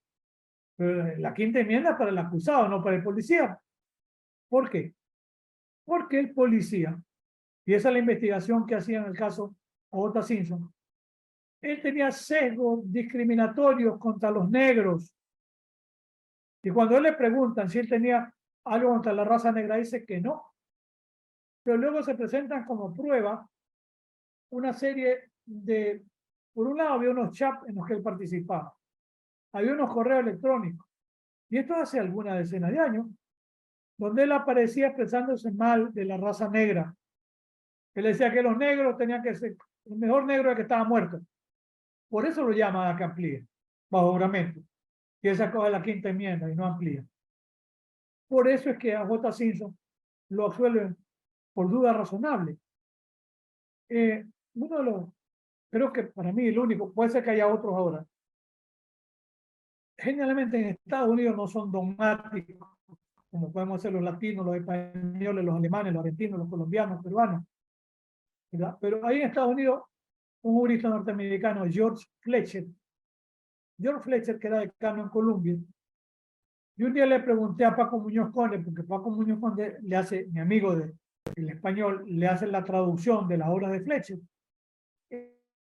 Pero la quinta enmienda es para el acusado, no para el policía. ¿Por qué? Porque el policía, y esa es la investigación que hacía en el caso J. Simpson, él tenía sesgos discriminatorios contra los negros. Y cuando él le preguntan si él tenía algo contra la raza negra, dice que no. Pero luego se presentan como prueba una serie de, por un lado había unos chats en los que él participaba, había unos correos electrónicos, y esto hace alguna decena de años, donde él aparecía expresándose mal de la raza negra. Él decía que los negros tenían que ser, el mejor negro es que estaba muerto. Por eso lo llaman a que amplíe, bajo juramento. Y él sacó de la quinta enmienda y no amplía. Por eso es que a J. Simpson lo absuelven por duda razonable. Uno de los, creo que para mí el único, puede ser que haya otros ahora. Generalmente en Estados Unidos no son dogmáticos, como podemos ser los latinos, los españoles, los alemanes, los argentinos, los colombianos, peruanos, ¿verdad? Pero ahí en Estados Unidos, un jurista norteamericano, George Fletcher, que era decano en Columbia, y un día le pregunté a Paco Muñoz Conde, porque Paco Muñoz Conde le hace, mi amigo del español, le hace la traducción de las obras de Fletcher.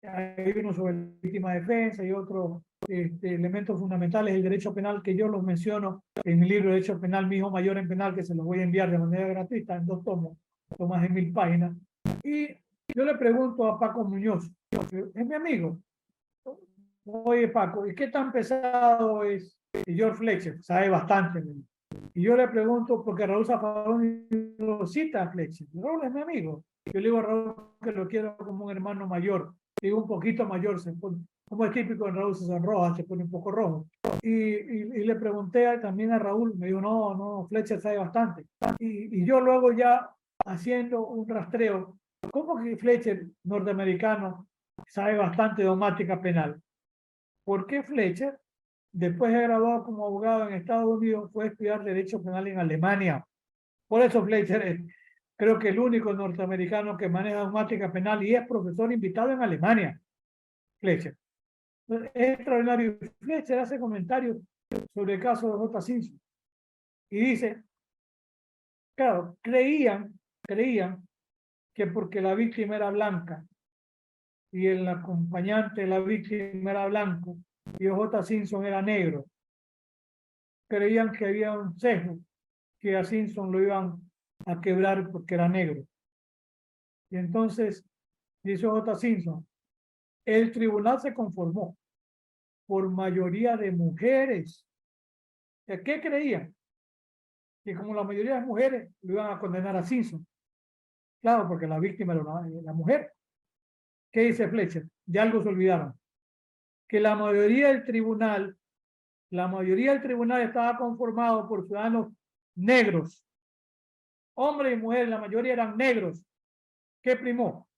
Hay uno sobre la legítima defensa y otros elementos fundamentales del derecho penal que yo los menciono en mi libro Derecho Penal, mi hijo mayor en penal, que se los voy a enviar de manera gratuita en 2 tomos, son más de 1000 páginas. Y yo le pregunto a Paco Muñoz, es mi amigo, oye Paco, ¿y qué tan pesado es George Fletcher? Sabe bastante. Y yo le pregunto, porque Raúl Zaffaroni lo cita a Fletcher. Raúl es mi amigo. Yo le digo a Raúl que lo quiero como un hermano mayor. Digo, un poquito mayor, se pone, como es típico en Raúl, se sonroja, se pone un poco rojo. Y le pregunté también a Raúl, me dijo, no, Fletcher sabe bastante. Y yo luego ya haciendo un rastreo, ¿cómo que Fletcher, norteamericano, sabe bastante de dogmática penal? ¿Por qué Fletcher, después de graduado como abogado en Estados Unidos, fue a estudiar Derecho Penal en Alemania? Por eso Fletcher es, creo que el único norteamericano que maneja dogmática penal y es profesor invitado en Alemania. Fletcher. Es extraordinario. Fletcher hace comentarios sobre el caso de J. Simpson y dice, claro, creían que porque la víctima era blanca y el acompañante de la víctima era blanco y J. Simpson era negro, creían que había un sesgo, que a Simpson lo iban a quebrar porque era negro. Y entonces, dice J. Simpson, el tribunal se conformó por mayoría de mujeres. ¿Qué creían? Que como la mayoría de mujeres lo iban a condenar a Simpson. Claro, porque la víctima era la mujer. ¿Qué dice Fletcher? De algo se olvidaron. Que la mayoría del tribunal estaba conformado por ciudadanos negros. Hombres y mujeres, la mayoría eran negros. ¿Qué primó?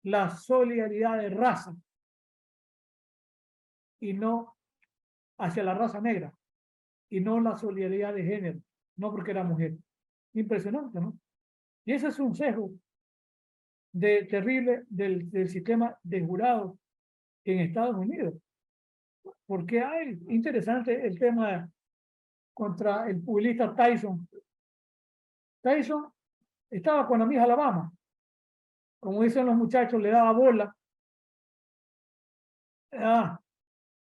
La solidaridad de raza y no hacia la raza negra y no la solidaridad de género, no porque era mujer. Impresionante, ¿no? Y ese es un sesgo terrible del sistema de jurados en Estados Unidos. Porque hay interesante el tema contra el pugilista Tyson. Tyson estaba con la Miss Alabama. Como dicen los muchachos, le daba bola.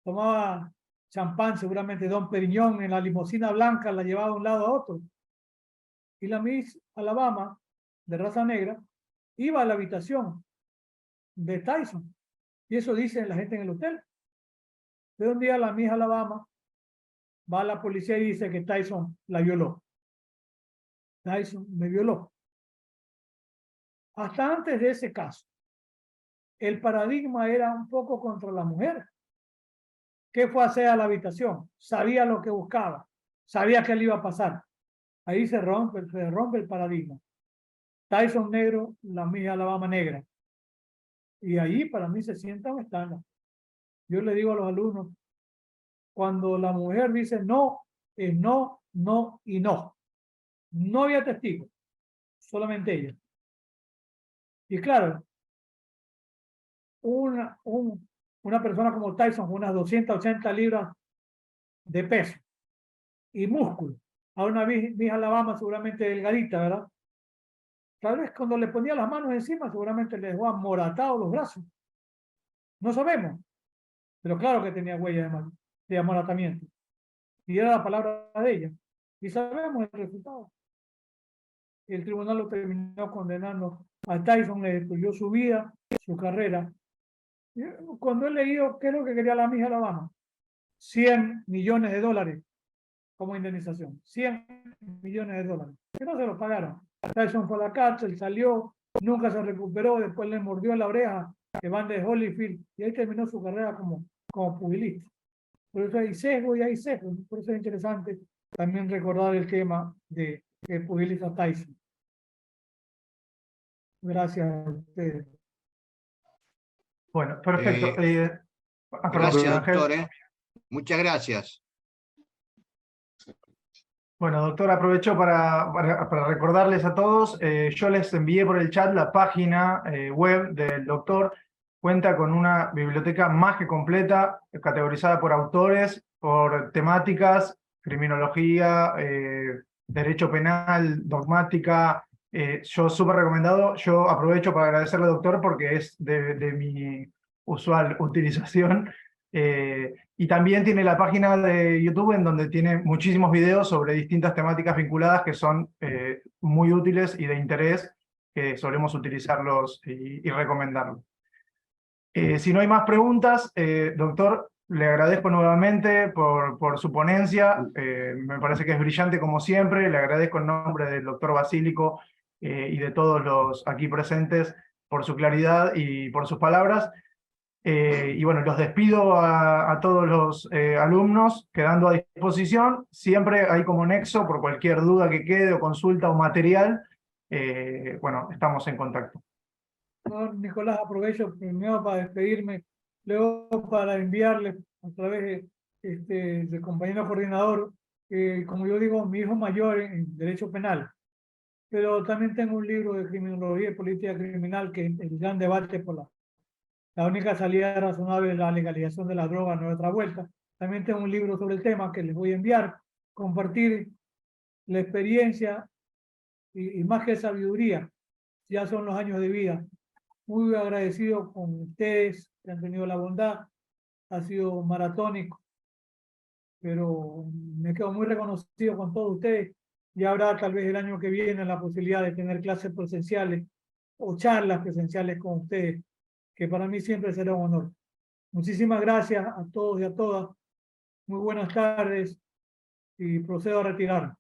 Tomaba champán, seguramente Don Periñón, en la limusina blanca, la llevaba de un lado a otro. Y la Miss Alabama, de raza negra, iba a la habitación de Tyson. Y eso dice la gente en el hotel. De un día la Miss Alabama va a la policía y dice que Tyson la violó. Tyson me violó. Hasta antes de ese caso, el paradigma era un poco contra la mujer. ¿Qué fue a hacer a la habitación? Sabía lo que buscaba. Sabía que le iba a pasar. Ahí se rompe el paradigma. Tyson negro, la Miss Alabama negra. Y ahí para mí se sienta un estándar. Yo le digo a los alumnos, cuando la mujer dice no, es no, no y no. No había testigos, solamente ella. Y claro, una persona como Tyson con unas 280 libras de peso y músculo, a una Miss Alabama seguramente delgadita, ¿verdad? Tal vez cuando le ponía las manos encima seguramente le dejó amoratado los brazos. No sabemos, pero claro que tenía huella de amoratamiento. Y era la palabra de ella. Y sabemos el resultado. El tribunal lo terminó condenando a Tyson, le destruyó su vida, su carrera. Cuando he leído qué es lo que quería la Miss Alabama, $100 millones como indemnización. $100 millones. Que no se lo pagaron. Tyson fue a la cárcel, salió, nunca se recuperó, después le mordió la oreja que van de Holyfield y ahí terminó su carrera como pugilista. Por eso hay sesgo y hay sesgo. Por eso es interesante también recordar el tema de pugilista Tyson. Gracias a ustedes. Bueno, perfecto. Perdón, Gracias, Ángel. doctor. Muchas gracias. Bueno, doctor, aprovecho para recordarles a todos, yo les envié por el chat la página web del doctor, cuenta con una biblioteca más que completa, categorizada por autores, por temáticas, criminología, derecho penal, dogmática, yo súper recomendado. Yo aprovecho para agradecerle al doctor porque es de mi usual utilización. Y también tiene la página de YouTube en donde tiene muchísimos videos sobre distintas temáticas vinculadas que son muy útiles y de interés, que solemos utilizarlos y recomendarlos. Si no hay más preguntas, doctor, le agradezco nuevamente por su ponencia. Me parece que es brillante como siempre. Le agradezco en nombre del doctor Basílico y de todos los aquí presentes por su claridad y por sus palabras. Y bueno, los despido a todos los alumnos, quedando a disposición. Siempre hay como nexo por cualquier duda que quede o consulta o material. Bueno, estamos en contacto. No, Nicolás, aprovecho primero para despedirme, luego para enviarle a través del compañero coordinador, como yo digo, mi hijo mayor en Derecho Penal, pero también tengo un libro de Criminología y Política Criminal que es el gran debate por la única salida razonable es la legalización de la droga, no hay otra vuelta. También tengo un libro sobre el tema que les voy a enviar, compartir la experiencia y más que sabiduría, ya son los años de vida. Muy agradecido con ustedes que han tenido la bondad, ha sido maratónico, pero me quedo muy reconocido con todos ustedes y habrá tal vez el año que viene la posibilidad de tener clases presenciales o charlas presenciales con ustedes, que para mí siempre será un honor. Muchísimas gracias a todos y a todas. Muy buenas tardes y procedo a retirarme.